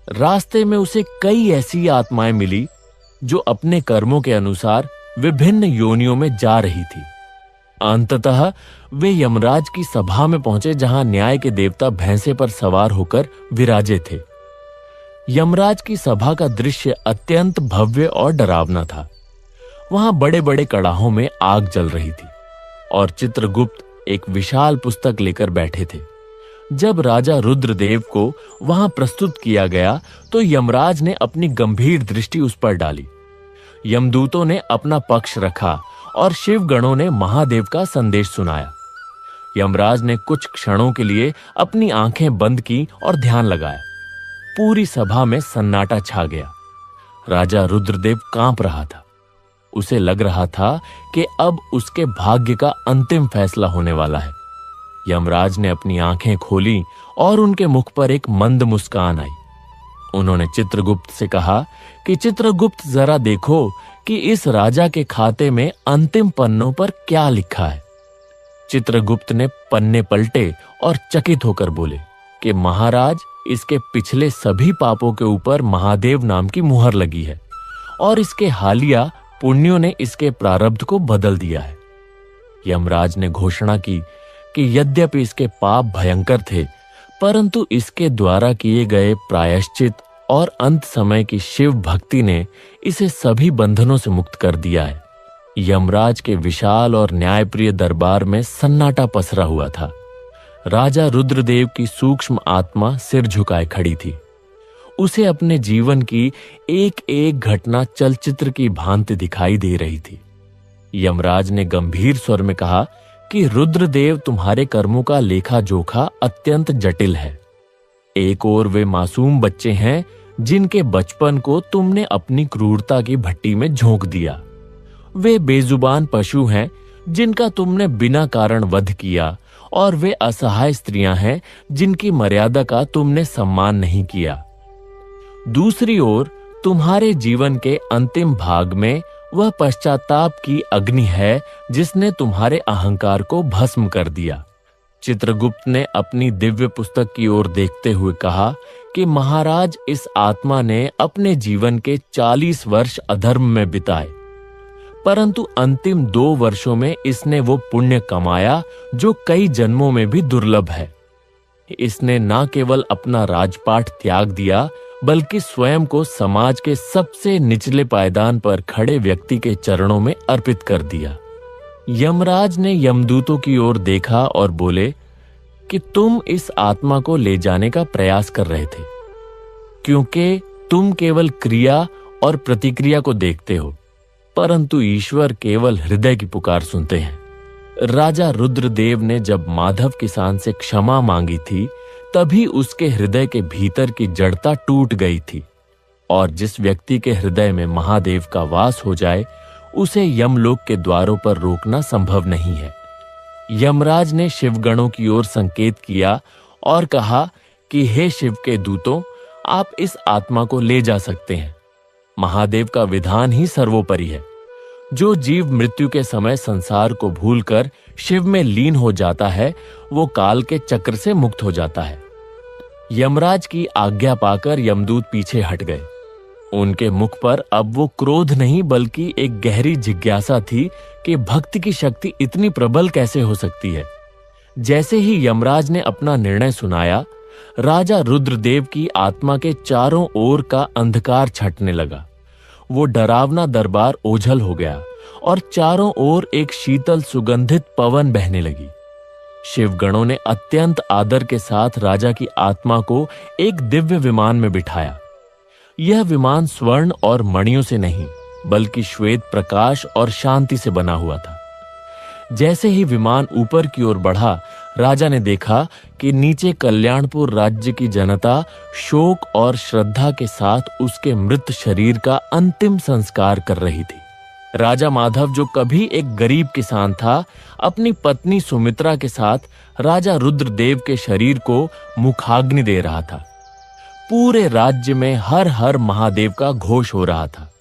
रास्ते में उसे कई ऐसी आत्माएं मिली जो अपने कर्मों के अनुसार विभिन्न योनियों में जा रही थी। अंततः वे यमराज की सभा में पहुंचे, जहां न्याय के देवता भैंसे पर सवार होकर विराजे थे। यमराज की सभा का दृश्य अत्यंत भव्य और डरावना था। वहां बड़े बड़े कड़ाहों में आग जल रही थी और चित्रगुप्त एक विशाल पुस्तक लेकर बैठे थे। जब राजा रुद्रदेव को वहां प्रस्तुत किया गया तो यमराज ने अपनी गंभीर दृष्टि उस पर डाली। यमदूतों ने अपना पक्ष रखा और शिवगणों ने महादेव का संदेश सुनाया। यमराज ने कुछ क्षणों के लिए अपनी आंखें बंद की और ध्यान लगाया। पूरी सभा में सन्नाटा छा गया। राजा रुद्रदेव कांप रहा था। उसे लग रहा था कि अब उसके भाग्य का अंतिम फैसला होने वाला है। यमराज ने अपनी आंखें खोली और उनके मुख पर एक मंद मुस्कान आई। उन्होंने चित्रगुप्त से कहा कि चित्रगुप्त, जरा देखो कि इस राजा के खाते में अंतिम पन्नों पर क्या लिखा है। चित्रगुप्त ने पन्ने पलटे और चकित होकर बोले कि महाराज, इसके पिछले सभी पापों के ऊपर महादेव नाम की मुहर लगी है और इसके हालिया पुण्यों ने इसके प्रारब्ध को बदल दिया है। यमराज ने घोषणा की कि यद्यपि इसके पाप भयंकर थे, परंतु इसके द्वारा किए गए प्रायश्चित और अंत समय की शिव भक्ति ने इसे सभी बंधनों से मुक्त कर दिया है। यमराज के विशाल और न्यायप्रिय दरबार में सन्नाटा पसरा हुआ था। राजा रुद्रदेव की सूक्ष्म आत्मा सिर झुकाए खड़ी थी। उसे अपने जीवन की एक एक घटना चलचित्र की भांति दिखाई दे रही थी। यमराज ने गंभीर स्वर में कहा कि रुद्रदेव, तुम्हारे कर्मों का लेखा जोखा अत्यंत जटिल है। एक ओर वे मासूम बच्चे हैं जिनके बचपन को तुमने अपनी क्रूरता की भट्टी में झोंक दिया। वे बेजुबान पशु हैं जिनका तुमने बिना कारण वध किया, और वे असहाय स्त्रियां हैं जिनकी मर्यादा का तुमने सम्मान नहीं किया। दूसरी ओर तुम्हारे जीवन के अंतिम भाग में वह पश्चाताप की अग्नि है जिसने तुम्हारे अहंकार को भस्म कर दिया। चित्रगुप्त ने अपनी दिव्य पुस्तक की ओर देखते हुए कहा कि महाराज, इस आत्मा ने अपने जीवन के 40 वर्ष अधर्म में बिताए, परंतु अंतिम 2 वर्षों में इसने वो पुण्य कमाया जो कई जन्मों में भी दुर्लभ है। इसने न केवल अपना राजपाट त्याग दिया, बल्कि स्वयं को समाज के सबसे निचले पायदान पर खड़े व्यक्ति के चरणों में अर्पित कर दिया। यमराज ने यमदूतों की ओर देखा और बोले कि तुम इस आत्मा को ले जाने का प्रयास कर रहे थे, क्योंकि तुम केवल क्रिया और प्रतिक्रिया को देखते हो, परंतु ईश्वर केवल हृदय की पुकार सुनते हैं। राजा रुद्रदेव ने जब माधव किसान से क्षमा मांगी थी, तभी उसके हृदय के भीतर की जड़ता टूट गई थी, और जिस व्यक्ति के हृदय में महादेव का वास हो जाए, उसे यमलोक के द्वारों पर रोकना संभव नहीं है। यमराज ने शिवगणों की ओर संकेत किया और कहा कि हे शिव के दूतों, आप इस आत्मा को ले जा सकते हैं। महादेव का विधान ही सर्वोपरि है। जो जीव मृत्यु के समय संसार को भूलकर शिव में लीन हो जाता है, वो काल के चक्र से मुक्त हो जाता है। यमराज की आज्ञा पाकर यमदूत पीछे हट गए। उनके मुख पर अब वो क्रोध नहीं, बल्कि एक गहरी जिज्ञासा थी कि भक्ति की शक्ति इतनी प्रबल कैसे हो सकती है। जैसे ही यमराज ने अपना निर्णय सुनाया, राजा रुद्रदेव की आत्मा के चारों ओर का अंधकार छटने लगा। वो डरावना दरबार ओझल हो गया और चारों ओर एक शीतल सुगंधित पवन बहने लगी। शिवगणों ने अत्यंत आदर के साथ राजा की आत्मा को एक दिव्य विमान में बिठाया। यह विमान स्वर्ण और मणियों से नहीं, बल्कि श्वेत प्रकाश और शांति से बना हुआ था। जैसे ही विमान ऊपर की ओर बढ़ा, राजा ने देखा कि नीचे कल्याणपुर राज्य की जनता शोक और श्रद्धा के साथ उसके मृत शरीर का अंतिम संस्कार कर रही थी। राजा माधव, जो कभी एक गरीब किसान था, अपनी पत्नी सुमित्रा के साथ राजा रुद्रदेव के शरीर को मुखाग्नि दे रहा था। पूरे राज्य में हर हर महादेव का घोष हो रहा था।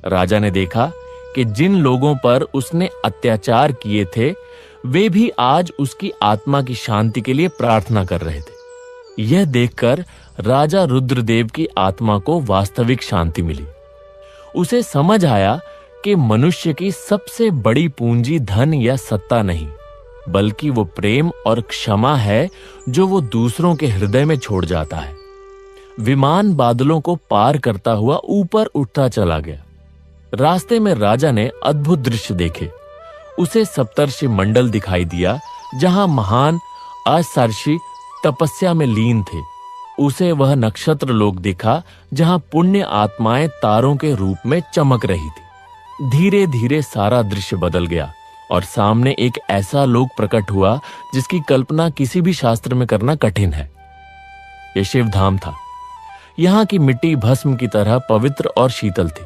राजा ने देखा कि जिन लोगों पर उसने अत्याचार किए थे, वे भी आज उसकी आत्मा की शांति के लिए प्रार्थना कर रहे थे। यह देखकर राजा रुद्रदेव की आत्मा को वास्तविक शांति मिली। उसे समझ आया कि मनुष्य की सबसे बड़ी पूंजी धन या सत्ता नहीं, बल्कि वो प्रेम और क्षमा है जो वो दूसरों के हृदय में छोड़ जाता है। विमान बादलों को पार करता हुआ ऊपर उठता चला गया। रास्ते में राजा ने अद्भुत दृश्य देखे। उसे सप्तर्षि मंडल दिखाई दिया, जहां महान असर्षि तपस्या में लीन थे। उसे वह नक्षत्र लोक दिखा, जहां पुण्य आत्माएं तारों के रूप में चमक रही थी। धीरे धीरे सारा दृश्य बदल गया और सामने एक ऐसा लोक प्रकट हुआ जिसकी कल्पना किसी भी शास्त्र में करना कठिन है। यह शिवधाम था। यहाँ की मिट्टी भस्म की तरह पवित्र और शीतल थी।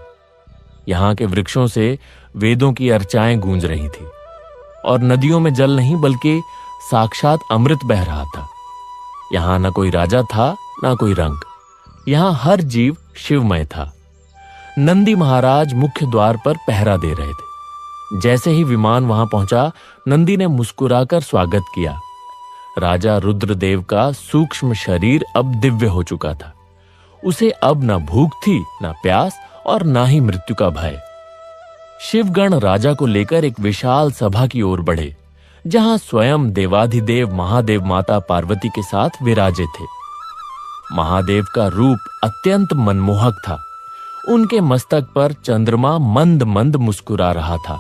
यहाँ के वृक्षों से वेदों की अर्चाएं गूंज रही थी और नदियों में जल नहीं, बल्कि साक्षात अमृत बह रहा था। यहाँ न कोई राजा था, न कोई रंग। यहाँ हर जीव शिवमय था। नंदी महाराज मुख्य द्वार पर पहरा दे रहे थे। जैसे ही विमान वहां पहुंचा, नंदी ने मुस्कुराकर स्वागत किया। राजा रुद्रदेव का सूक्ष्म शरीर अब दिव्य हो चुका था। उसे अब न भूख थी, न प्यास और न ही मृत्यु का भय। शिवगण राजा को लेकर एक विशाल सभा की ओर बढ़े, जहां स्वयं देवाधिदेव महादेव माता पार्वती के साथ विराजे थे। महादेव का रूप अत्यंत मनमोहक था। उनके मस्तक पर चंद्रमा मंद मंद मुस्कुरा रहा था।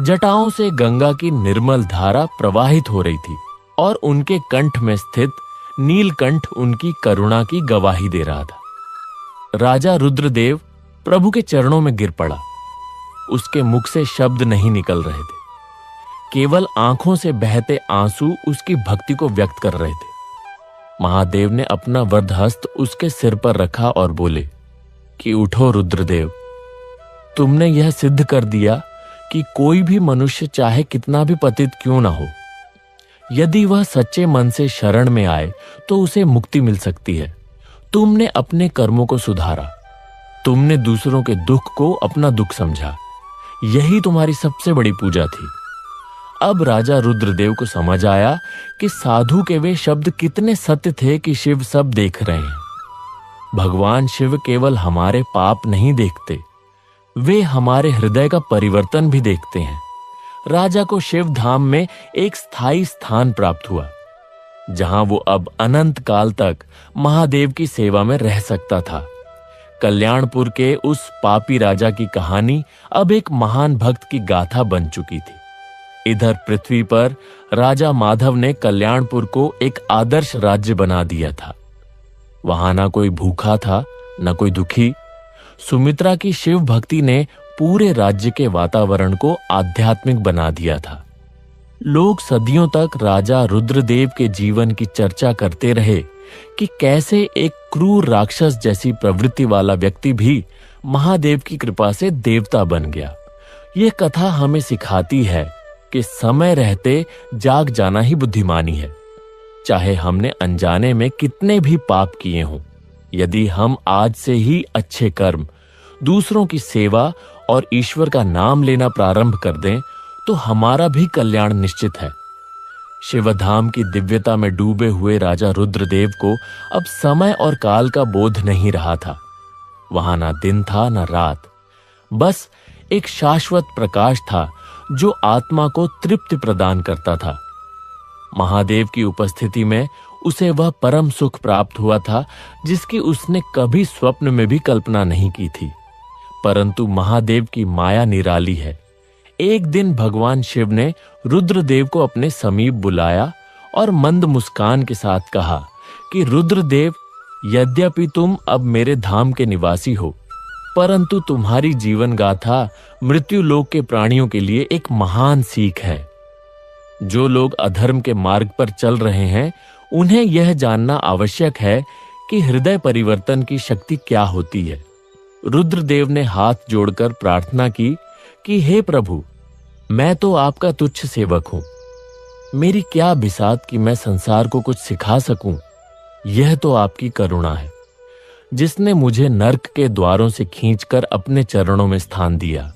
जटाओं से गंगा की निर्मल धारा प्रवाहित हो रही थी और उनके कंठ में स्थित नीलकंठ उनकी करुणा की गवाही दे रहा था। राजा रुद्रदेव प्रभु के चरणों में गिर पड़ा। उसके मुख से शब्द नहीं निकल रहे थे, केवल आंखों से बहते आंसू उसकी भक्ति को व्यक्त कर रहे थे। महादेव ने अपना वरदहस्त उसके सिर पर रखा और बोले कि उठो रुद्रदेव, तुमने यह सिद्ध कर दिया कि कोई भी मनुष्य चाहे कितना भी पतित क्यों ना हो, यदि वह सच्चे मन से शरण में आए तो उसे मुक्ति मिल सकती है। तुमने अपने कर्मों को सुधारा, तुमने दूसरों के दुख को अपना दुख समझा। यही तुम्हारी सबसे बड़ी पूजा थी। अब राजा रुद्रदेव को समझ आया कि साधु के वे शब्द कितने सत्य थे कि शिव सब देख रहे हैं। भगवान शिव केवल हमारे पाप नहीं देखते, वे हमारे हृदय का परिवर्तन भी देखते हैं। राजा को शिव धाम में एक स्थायी स्थान प्राप्त हुआ, जहां वो अब अनंत काल तक महादेव की सेवा में रह सकता था। कल्याणपुर के उस पापी राजा की कहानी अब एक महान भक्त की गाथा बन चुकी थी। इधर पृथ्वी पर राजा माधव ने कल्याणपुर को एक आदर्श राज्य बना दिया था। वहां ना कोई भूखा था, न कोई दुखी। सुमित्रा की शिव भक्ति ने पूरे राज्य के वातावरण को आध्यात्मिक बना दिया था। लोग सदियों तक राजा रुद्रदेव के जीवन की चर्चा करते रहे कि कैसे एक क्रूर राक्षस जैसी प्रवृत्ति वाला व्यक्ति भी महादेव की कृपा से देवता बन गया। यह कथा हमें सिखाती है कि समय रहते जाग जाना ही बुद्धिमानी है। चाहे हमने अनजाने में कितने भी पाप किए हों, यदि हम आज से ही अच्छे कर्म, दूसरों की सेवा और ईश्वर का नाम लेना प्रारंभ कर दें तो हमारा भी कल्याण निश्चित है। शिवधाम की दिव्यता में डूबे हुए राजा रुद्रदेव को अब समय और काल का बोध नहीं रहा था। वहां ना दिन था ना रात, बस एक शाश्वत प्रकाश था जो आत्मा को तृप्ति प्रदान करता था। महादेव की उपस्थिति में उसे वह परम सुख प्राप्त हुआ था जिसकी उसने कभी स्वप्न में भी कल्पना नहीं की थी। परंतु महादेव की माया निराली है। एक दिन भगवान शिव ने रुद्रदेव को अपने समीप बुलाया और मंद मुस्कान के साथ कहा कि रुद्रदेव, यद्यपि तुम अब मेरे धाम के निवासी हो, परंतु तुम्हारी जीवन गाथा मृत्यु लोक के प्राणियों के लिए एक महान सीख है। जो लोग अधर्म के मार्ग पर चल रहे हैं, उन्हें यह जानना आवश्यक है कि हृदय परिवर्तन की शक्ति क्या होती है। रुद्रदेव ने हाथ जोड़कर प्रार्थना की कि हे प्रभु, मैं तो आपका तुच्छ सेवक हूं। मेरी क्या बिसात कि मैं संसार को कुछ सिखा सकूं। यह तो आपकी करुणा है, जिसने मुझे नर्क के द्वारों से खींचकर अपने चरणों में स्थान दिया।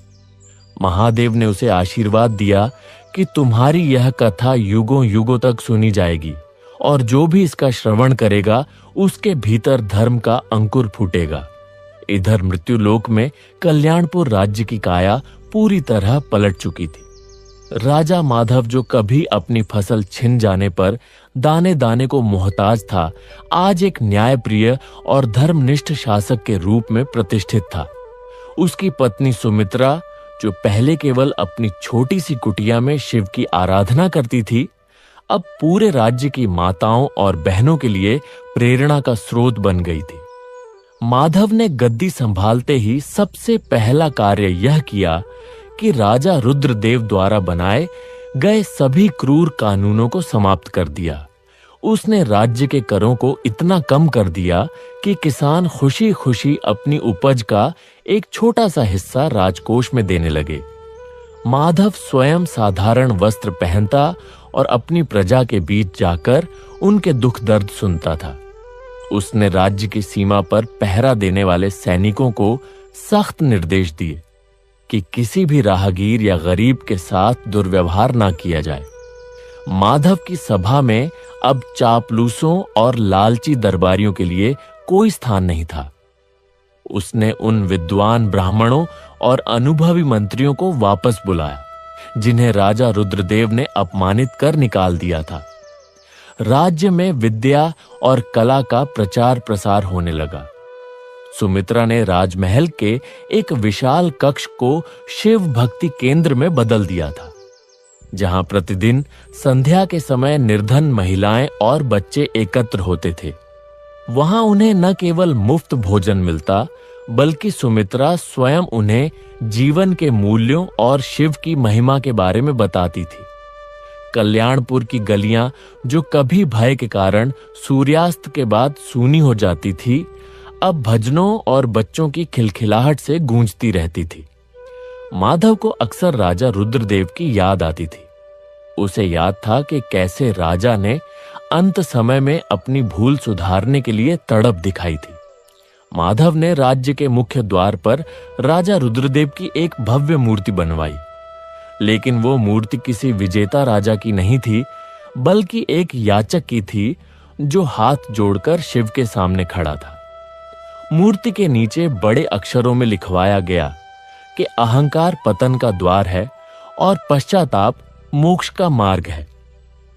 महादेव ने उसे आशीर्वाद दिया कि तुम्हारी यह कथा युगों युगों तक सुनी जाएगी और जो भी इसका श्रवण करेगा उसके भीतर धर्म का अंकुर फूटेगा। इधर मृत्युलोक में कल्याणपुर राज्य की काया पूरी तरह पलट चुकी थी। राजा माधव, जो कभी अपनी फसल छिन जाने पर दाने दाने को मोहताज था, आज एक न्यायप्रिय और धर्मनिष्ठ शासक के रूप में प्रतिष्ठित था। उसकी पत्नी सुमित्रा, जो पहले केवल अपनी छोटी सी कुटिया में शिव की आराधना करती थी, अब पूरे राज्य की माताओं और बहनों के लिए प्रेरणा का स्रोत बन गई थी। माधव ने गद्दी संभालते ही सबसे पहला कार्य यह किया कि राजा रुद्रदेव द्वारा बनाए गए सभी क्रूर कानूनों को समाप्त कर दिया। उसने राज्य के करों को इतना कम कर दिया कि किसान खुशी खुशी अपनी उपज का एक छोटा सा हिस्सा राजकोष में देने लगे। माधव स्वयं साधारण वस्त्र पहनता और अपनी प्रजा के बीच जाकर उनके दुख दर्द सुनता था। उसने राज्य की सीमा पर पहरा देने वाले सैनिकों को सख्त निर्देश दिए कि किसी भी राहगीर या गरीब के साथ दुर्व्यवहार ना किया जाए। माधव की सभा में अब चापलूसों और लालची दरबारियों के लिए कोई स्थान नहीं था। उसने उन विद्वान ब्राह्मणों और अनुभवी मंत्रियों को वापस बुलाया जिन्हें राजा रुद्रदेव ने अपमानित कर निकाल दिया था। राज्य में विद्या और कला का प्रचार प्रसार होने लगा। सुमित्रा ने राजमहल के एक विशाल कक्ष को शिव भक्ति केंद्र में बदल दिया था, जहां प्रतिदिन संध्या के समय निर्धन महिलाएं और बच्चे एकत्र होते थे। वहां उन्हें न केवल मुफ्त भोजन मिलता, बल्कि सुमित्रा स्वयं उन्हें जीवन के मूल्यों और शिव की महिमा के बारे में बताती थी। कल्याणपुर की गलियां, जो कभी भय के कारण सूर्यास्त के बाद सूनी हो जाती थी, अब भजनों और बच्चों की खिलखिलाहट से गूंजती रहती थी। माधव को अक्सर राजा रुद्रदेव की याद आती थी। उसे याद था कि कैसे राजा ने अंत समय में अपनी भूल सुधारने के लिए तड़प दिखाई थी। माधव ने राज्य के मुख्य द्वार पर राजा रुद्रदेव की एक भव्य मूर्ति बनवाई, लेकिन वो मूर्ति किसी विजेता राजा की नहीं थी, बल्कि एक याचक की थी जो हाथ जोड़कर शिव के सामने खड़ा था। मूर्ति के नीचे बड़े अक्षरों में लिखवाया गया कि अहंकार पतन का द्वार है और पश्चाताप मोक्ष का मार्ग है।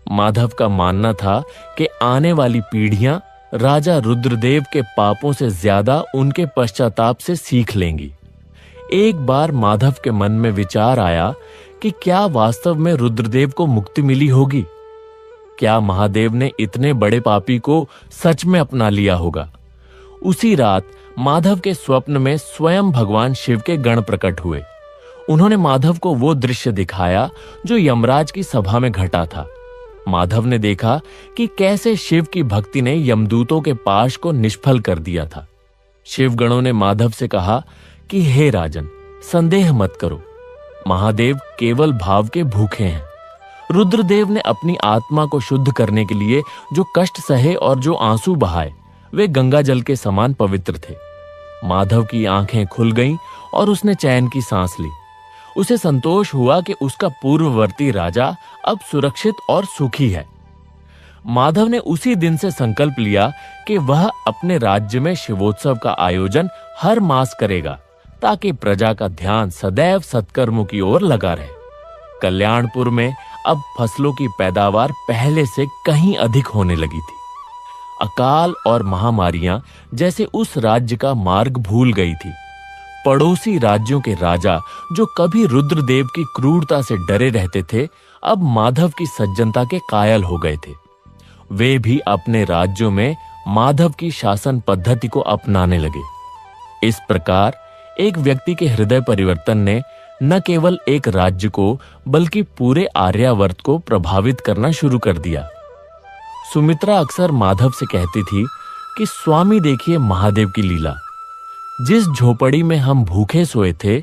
माधव का मानना था कि आने वाली पीढ़ियां राजा रुद्रदेव के पापों से ज्यादा उनके पश्चाताप से सीख लेंगी। एक बार माधव के मन में विचार आया कि क्या वास्तव में रुद्रदेव को मुक्ति मिली होगी? क्या महादेव ने इतने बड़े पापी को सच में अपना लिया होगा? उसी रात माधव के स्वप्न में स्वयं भगवान शिव के गण प्रकट हुए। उन्होंने माधव को वो दृश्य दिखाया जो यमराज की सभा में घटा था। माधव ने देखा कि कैसे शिव की भक्ति ने यमदूतों के पाश को निष्फल कर दिया था। शिवगणों ने माधव से कहा कि हे राजन, संदेह मत करो, महादेव केवल भाव के भूखे हैं। रुद्रदेव ने अपनी आत्मा को शुद्ध करने के लिए जो कष्ट सहे और जो आंसू बहाए, वे गंगा जल के समान पवित्र थे। माधव की आंखें खुल गईं और उसने चैन की सांस ली। उसे संतोष हुआ कि उसका पूर्ववर्ती राजा अब सुरक्षित और सुखी है। माधव ने उसी दिन से संकल्प लिया कि वह अपने राज्य में शिवोत्सव का आयोजन हर मास करेगा, ताकि प्रजा का ध्यान सदैव सत्कर्मों की ओर लगा रहे। कल्याणपुर में अब फसलों की पैदावार पहले से कहीं अधिक होने लगी थी। अकाल और महामारियां जैसे उस राज्य का मार्ग भूल गई थी। पड़ोसी राज्यों के राजा जो कभी रुद्रदेव की क्रूरता से डरे रहते थे, अब माधव की सज्जनता के कायल हो गए थे। वे भी अपने राज्यों में माधव की शासन पद्धति को अपनाने लगे। इस प्रकार एक व्यक्ति के हृदय परिवर्तन ने न केवल एक राज्य को बल्कि पूरे आर्यावर्त को प्रभावित करना शुरू कर दिया। सुमित्रा अक्सर माधव से कहती थी कि स्वामी देखिए महादेव की लीला। जिस झोपड़ी में हम भूखे सोए थे,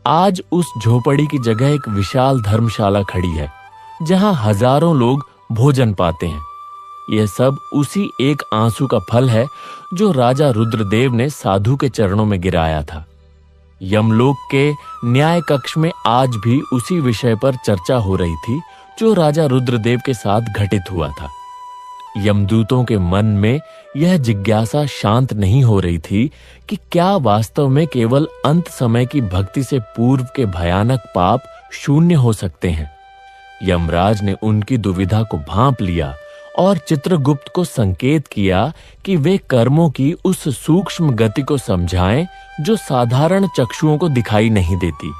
आज उस झोपड़ी की जगह एक विशाल धर्मशाला खड़ी है, जहां हजारों लोग भोजन पाते हैं। यह सब उसी एक आंसू का फल है जो राजा रुद्रदेव ने साधु के चरणों में गिराया था। यमलोक के न्याय कक्ष में आज भी उसी विषय पर चर्चा हो रही थी जो राजा रुद्रदेव के साथ घटित हुआ था। यमदूतों के मन में यह जिज्ञासा शांत नहीं हो रही थी कि क्या वास्तव में केवल अंत समय की भक्ति से पूर्व के भयानक पाप शून्य हो सकते हैं। यमराज ने उनकी दुविधा को भांप लिया और चित्रगुप्त को संकेत किया कि वे कर्मों की उस सूक्ष्म गति को समझाएं जो साधारण चक्षुओं को दिखाई नहीं देती।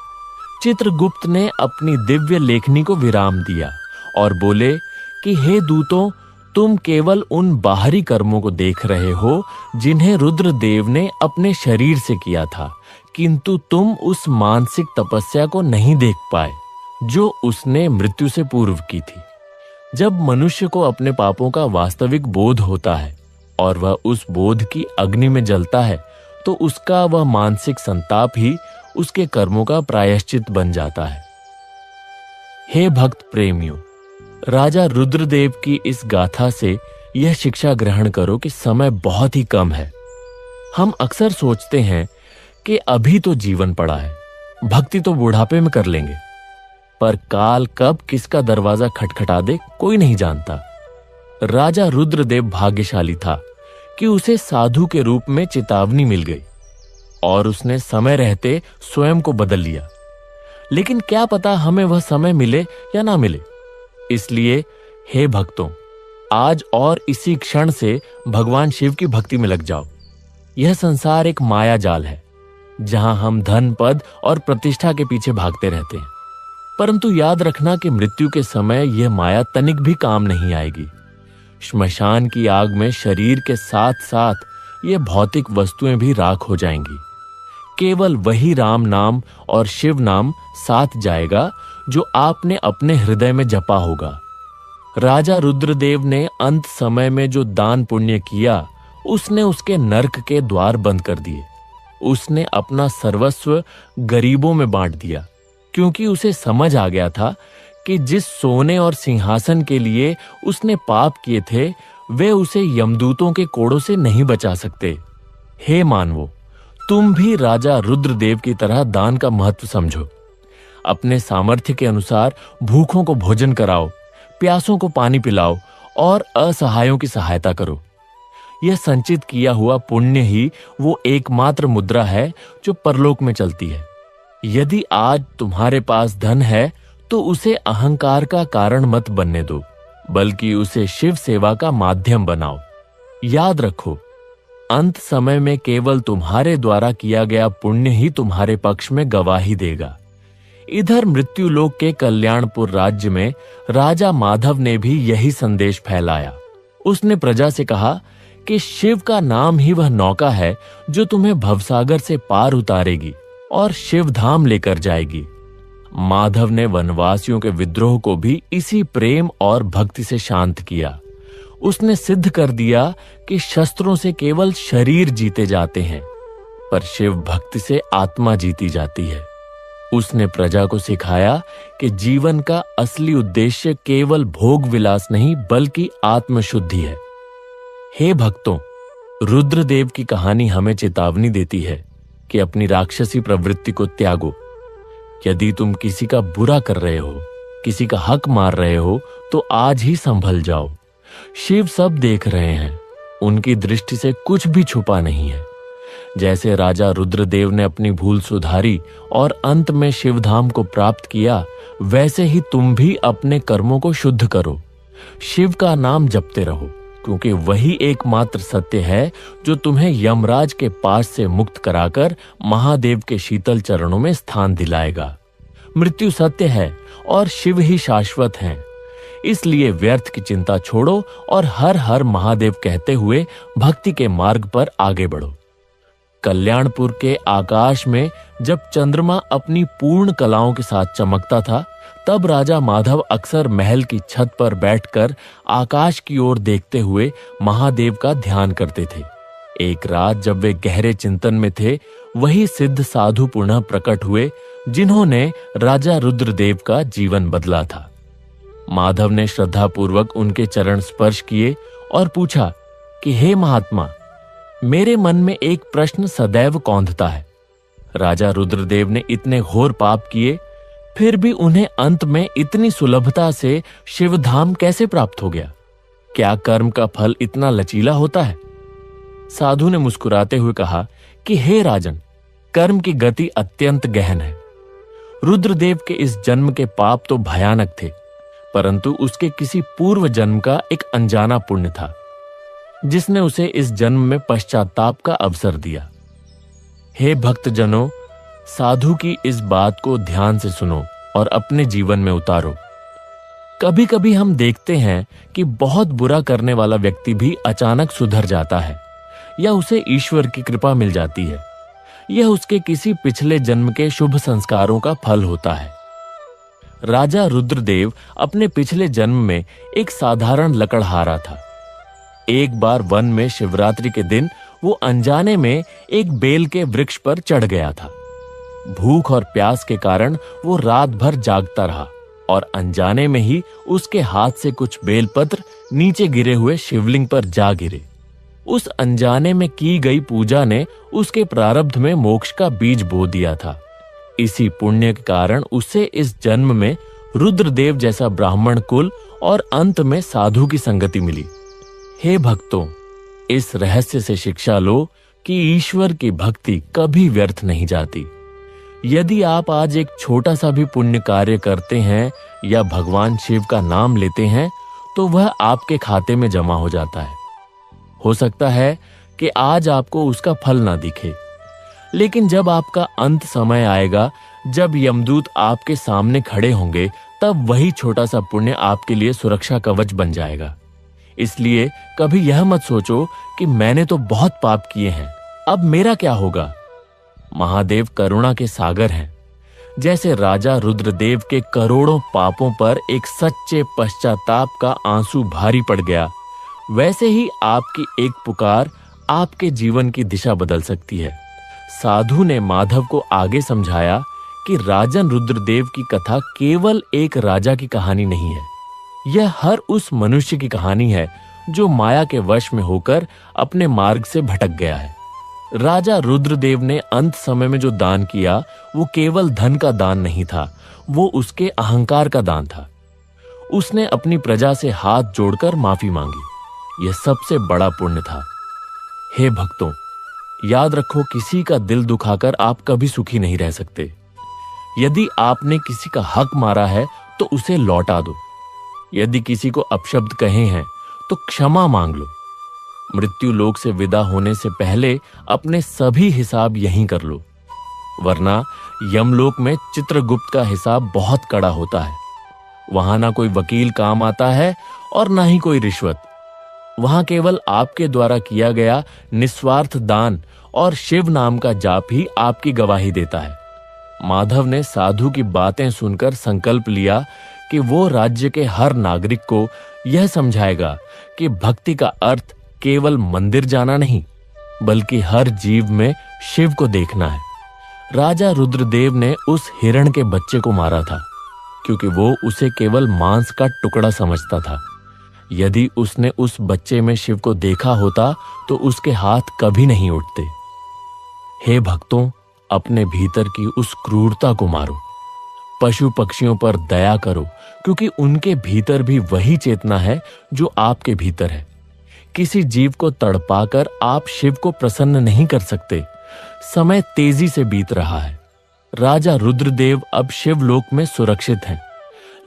चित्रगुप्त ने अपनी दिव्य लेखनी को विराम दिया और बोले कि हे दूतों, तुम केवल उन बाहरी कर्मों को देख रहे हो जिन्हें रुद्रदेव ने अपने शरीर से किया था, किंतु तुम उस मानसिक तपस्या को नहीं देख पाए जो उसने मृत्यु से पूर्व की थी। जब मनुष्य को अपने पापों का वास्तविक बोध होता है और वह उस बोध की अग्नि में जलता है, तो उसका वह मानसिक संताप ही उसके कर्मों का प्रायश्चित बन जाता है। हे भक्त प्रेमियों, राजा रुद्रदेव की इस गाथा से यह शिक्षा ग्रहण करो कि समय बहुत ही कम है। हम अक्सर सोचते हैं कि अभी तो जीवन पड़ा है, भक्ति तो बुढ़ापे में कर लेंगे, पर काल कब किसका दरवाजा खटखटा दे कोई नहीं जानता। राजा रुद्रदेव भाग्यशाली था कि उसे साधु के रूप में चेतावनी मिल गई और उसने समय रहते स्वयं को बदल लिया। लेकिन क्या पता हमें वह समय मिले या ना मिले। इसलिए हे भक्तों, आज और इसी क्षण से भगवान शिव की भक्ति में लग जाओ। यह संसार एक माया जाल है जहां हम धन, पद और प्रतिष्ठा के पीछे भागते रहते हैं, परंतु याद रखना कि मृत्यु के समय यह माया तनिक भी काम नहीं आएगी। श्मशान की आग में शरीर के साथ साथ ये भौतिक वस्तुएं भी राख हो जाएंगी। केवल वही राम नाम और शिव नाम साथ जाएगा जो आपने अपने हृदय में जपा होगा। राजा रुद्रदेव ने अंत समय में जो दान पुण्य किया, उसने उसके नरक के द्वार बंद कर दिए। उसने अपना सर्वस्व गरीबों में बांट दिया, क्योंकि उसे समझ आ गया था कि जिस सोने और सिंहासन के लिए उसने पाप किए थे, वे उसे यमदूतों के कोड़ों से नहीं बचा सकते। हे मानवो, तुम भी राजा रुद्रदेव की तरह दान का महत्व समझो। अपने सामर्थ्य के अनुसार भूखों को भोजन कराओ, प्यासों को पानी पिलाओ और असहायों की सहायता करो। यह संचित किया हुआ पुण्य ही वो एकमात्र मुद्रा है जो परलोक में चलती है। यदि आज तुम्हारे पास धन है तो उसे अहंकार का कारण मत बनने दो, बल्कि उसे शिव सेवा का माध्यम बनाओ। याद रखो, अंत समय में केवल तुम्हारे द्वारा किया गया पुण्य ही तुम्हारे पक्ष में गवाही देगा। इधर मृत्युलोक के कल्याणपुर राज्य में राजा माधव ने भी यही संदेश फैलाया। उसने प्रजा से कहा कि शिव का नाम ही वह नौका है जो तुम्हें भवसागर से पार उतारेगी और शिव धाम लेकर जाएगी। माधव ने वनवासियों के विद्रोह को भी इसी प्रेम और भक्ति से शांत किया। उसने सिद्ध कर दिया कि शस्त्रों से केवल शरीर जीते जाते हैं, पर शिव भक्ति से आत्मा जीती जाती है। उसने प्रजा को सिखाया कि जीवन का असली उद्देश्य केवल भोग विलास नहीं बल्कि आत्मशुद्धि है। हे भक्तों, रुद्रदेव की कहानी हमें चेतावनी देती है कि अपनी राक्षसी प्रवृत्ति को त्यागो। यदि तुम किसी का बुरा कर रहे हो, किसी का हक मार रहे हो, तो आज ही संभल जाओ। शिव सब देख रहे हैं, उनकी दृष्टि से कुछ भी छुपा नहीं है। जैसे राजा रुद्रदेव ने अपनी भूल सुधारी और अंत में शिवधाम को प्राप्त किया, वैसे ही तुम भी अपने कर्मों को शुद्ध करो। शिव का नाम जपते रहो, क्योंकि वही एकमात्र सत्य है जो तुम्हें यमराज के पास से मुक्त कराकर महादेव के शीतल चरणों में स्थान दिलाएगा। मृत्यु सत्य है और शिव ही शाश्वत हैं। इसलिए व्यर्थ की चिंता छोड़ो और हर हर महादेव कहते हुए भक्ति के मार्ग पर आगे बढ़ो। कल्याणपुर के आकाश में जब चंद्रमा अपनी पूर्ण कलाओं के साथ चमकता था, तब राजा माधव अक्सर महल की छत पर बैठकर आकाश की ओर देखते हुए महादेव का ध्यान करते थे। एक रात जब वे गहरे चिंतन में थे, वही सिद्ध साधु पुनः प्रकट हुए जिन्होंने राजा रुद्रदेव का जीवन बदला था। माधव ने श्रद्धापूर्वक उनके चरण स्पर्श किए और पूछा कि हे महात्मा, मेरे मन में एक प्रश्न सदैव कौंधता है। राजा रुद्रदेव ने इतने घोर पाप किए, फिर भी उन्हें अंत में इतनी सुलभता से शिवधाम कैसे प्राप्त हो गया? क्या कर्म का फल इतना लचीला होता है? साधु ने मुस्कुराते हुए कहा कि हे राजन, कर्म की गति अत्यंत गहन है। रुद्रदेव के इस जन्म के पाप तो भयानक थे, परंतु उसके किसी पूर्व जन्म का एक अनजाना पुण्य था, जिसने उसे इस जन्म में पश्चाताप का अवसर दिया। हे भक्तजनों, साधु की इस बात को ध्यान से सुनो और अपने जीवन में उतारो। कभी कभी हम देखते हैं कि बहुत बुरा करने वाला व्यक्ति भी अचानक सुधर जाता है या उसे ईश्वर की कृपा मिल जाती है। यह उसके किसी पिछले जन्म के शुभ संस्कारों का फल होता है। राजा रुद्रदेव अपने पिछले जन्म में एक साधारण लकड़हारा था। एक बार वन में शिवरात्रि के दिन वो अनजाने में एक बेल के वृक्ष पर चढ़ गया था। भूख और प्यास के कारण वो रात भर जागता रहा और अनजाने में ही उसके हाथ से कुछ बेलपत्र नीचे गिरे हुए शिवलिंग पर जा गिरे। उस अनजाने में की गई पूजा ने उसके प्रारब्ध में मोक्ष का बीज बो दिया था। इसी पुण्य के कारण उसे इस जन्म में रुद्रदेव जैसा ब्राह्मण कुल और अंत में साधु की संगति मिली। हे भक्तों, इस रहस्य से शिक्षा लो कि ईश्वर की भक्ति कभी व्यर्थ नहीं जाती। यदि आप आज एक छोटा सा भी पुण्य कार्य करते हैं या भगवान शिव का नाम लेते हैं, तो वह आपके खाते में जमा हो जाता है। हो सकता है कि आज आपको उसका फल ना दिखे, लेकिन जब आपका अंत समय आएगा, जब यमदूत आपके सामने खड़े होंगे, तब वही छोटा सा पुण्य आपके लिए सुरक्षा कवच बन जाएगा। इसलिए कभी यह मत सोचो कि मैंने तो बहुत पाप किए हैं, अब मेरा क्या होगा। महादेव करुणा के सागर हैं। जैसे राजा रुद्रदेव के करोड़ों पापों पर एक सच्चे पश्चाताप का आंसू भारी पड़ गया, वैसे ही आपकी एक पुकार आपके जीवन की दिशा बदल सकती है। साधु ने माधव को आगे समझाया कि राजन रुद्रदेव की कथा केवल एक राजा की कहानी नहीं है, यह हर उस मनुष्य की कहानी है जो माया के वश में होकर अपने मार्ग से भटक गया है। राजा रुद्रदेव ने अंत समय में जो दान किया, वो केवल धन का दान नहीं था, वो उसके अहंकार का दान था। उसने अपनी प्रजा से हाथ जोड़कर माफी मांगी। यह सबसे बड़ा पुण्य था। हे भक्तों, याद रखो, किसी का दिल दुखाकर आप कभी सुखी नहीं रह सकते। यदि आपने किसी का हक मारा है तो उसे लौटा दो। यदि किसी को अपशब्द कहे हैं तो क्षमा मांग लो। मृत्यु लोक से विदा होने से पहले अपने सभी हिसाब यहीं कर लो, वरना यमलोक में चित्रगुप्त का हिसाब बहुत कड़ा होता है। वहां ना कोई वकील काम आता है और ना ही कोई रिश्वत। वहां केवल आपके द्वारा किया गया निस्वार्थ दान और शिव नाम का जाप ही आपकी गवाही देता है। माधव ने साधु की बातें सुनकर संकल्प लिया कि वो राज्य के हर नागरिक को यह समझाएगा कि भक्ति का अर्थ केवल मंदिर जाना नहीं, बल्कि हर जीव में शिव को देखना है। राजा रुद्रदेव ने उस हिरण के बच्चे को मारा था, क्योंकि वो उसे केवल मांस का टुकड़ा समझता था। यदि उसने उस बच्चे में शिव को देखा होता तो उसके हाथ कभी नहीं उठते। हे भक्तों, अपने भीतर की उस क्रूरता को मारो। पशु पक्षियों पर दया करो, क्योंकि उनके भीतर भी वही चेतना है जो आपके भीतर है। किसी जीव को तड़पाकर आप शिव को प्रसन्न नहीं कर सकते। समय तेजी से बीत रहा है। राजा रुद्रदेव अब शिवलोक में सुरक्षित हैं,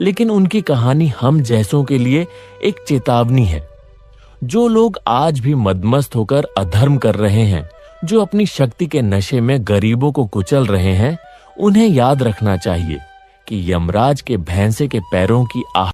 लेकिन उनकी कहानी हम जैसों के लिए एक चेतावनी है। जो लोग आज भी मदमस्त होकर अधर्म कर रहे हैं, जो अपनी शक्ति के नशे में गरीबों को कुचल रहे हैं, उन्हें याद रखना चाहिए कि यमराज के भैंसे के पैरों की आह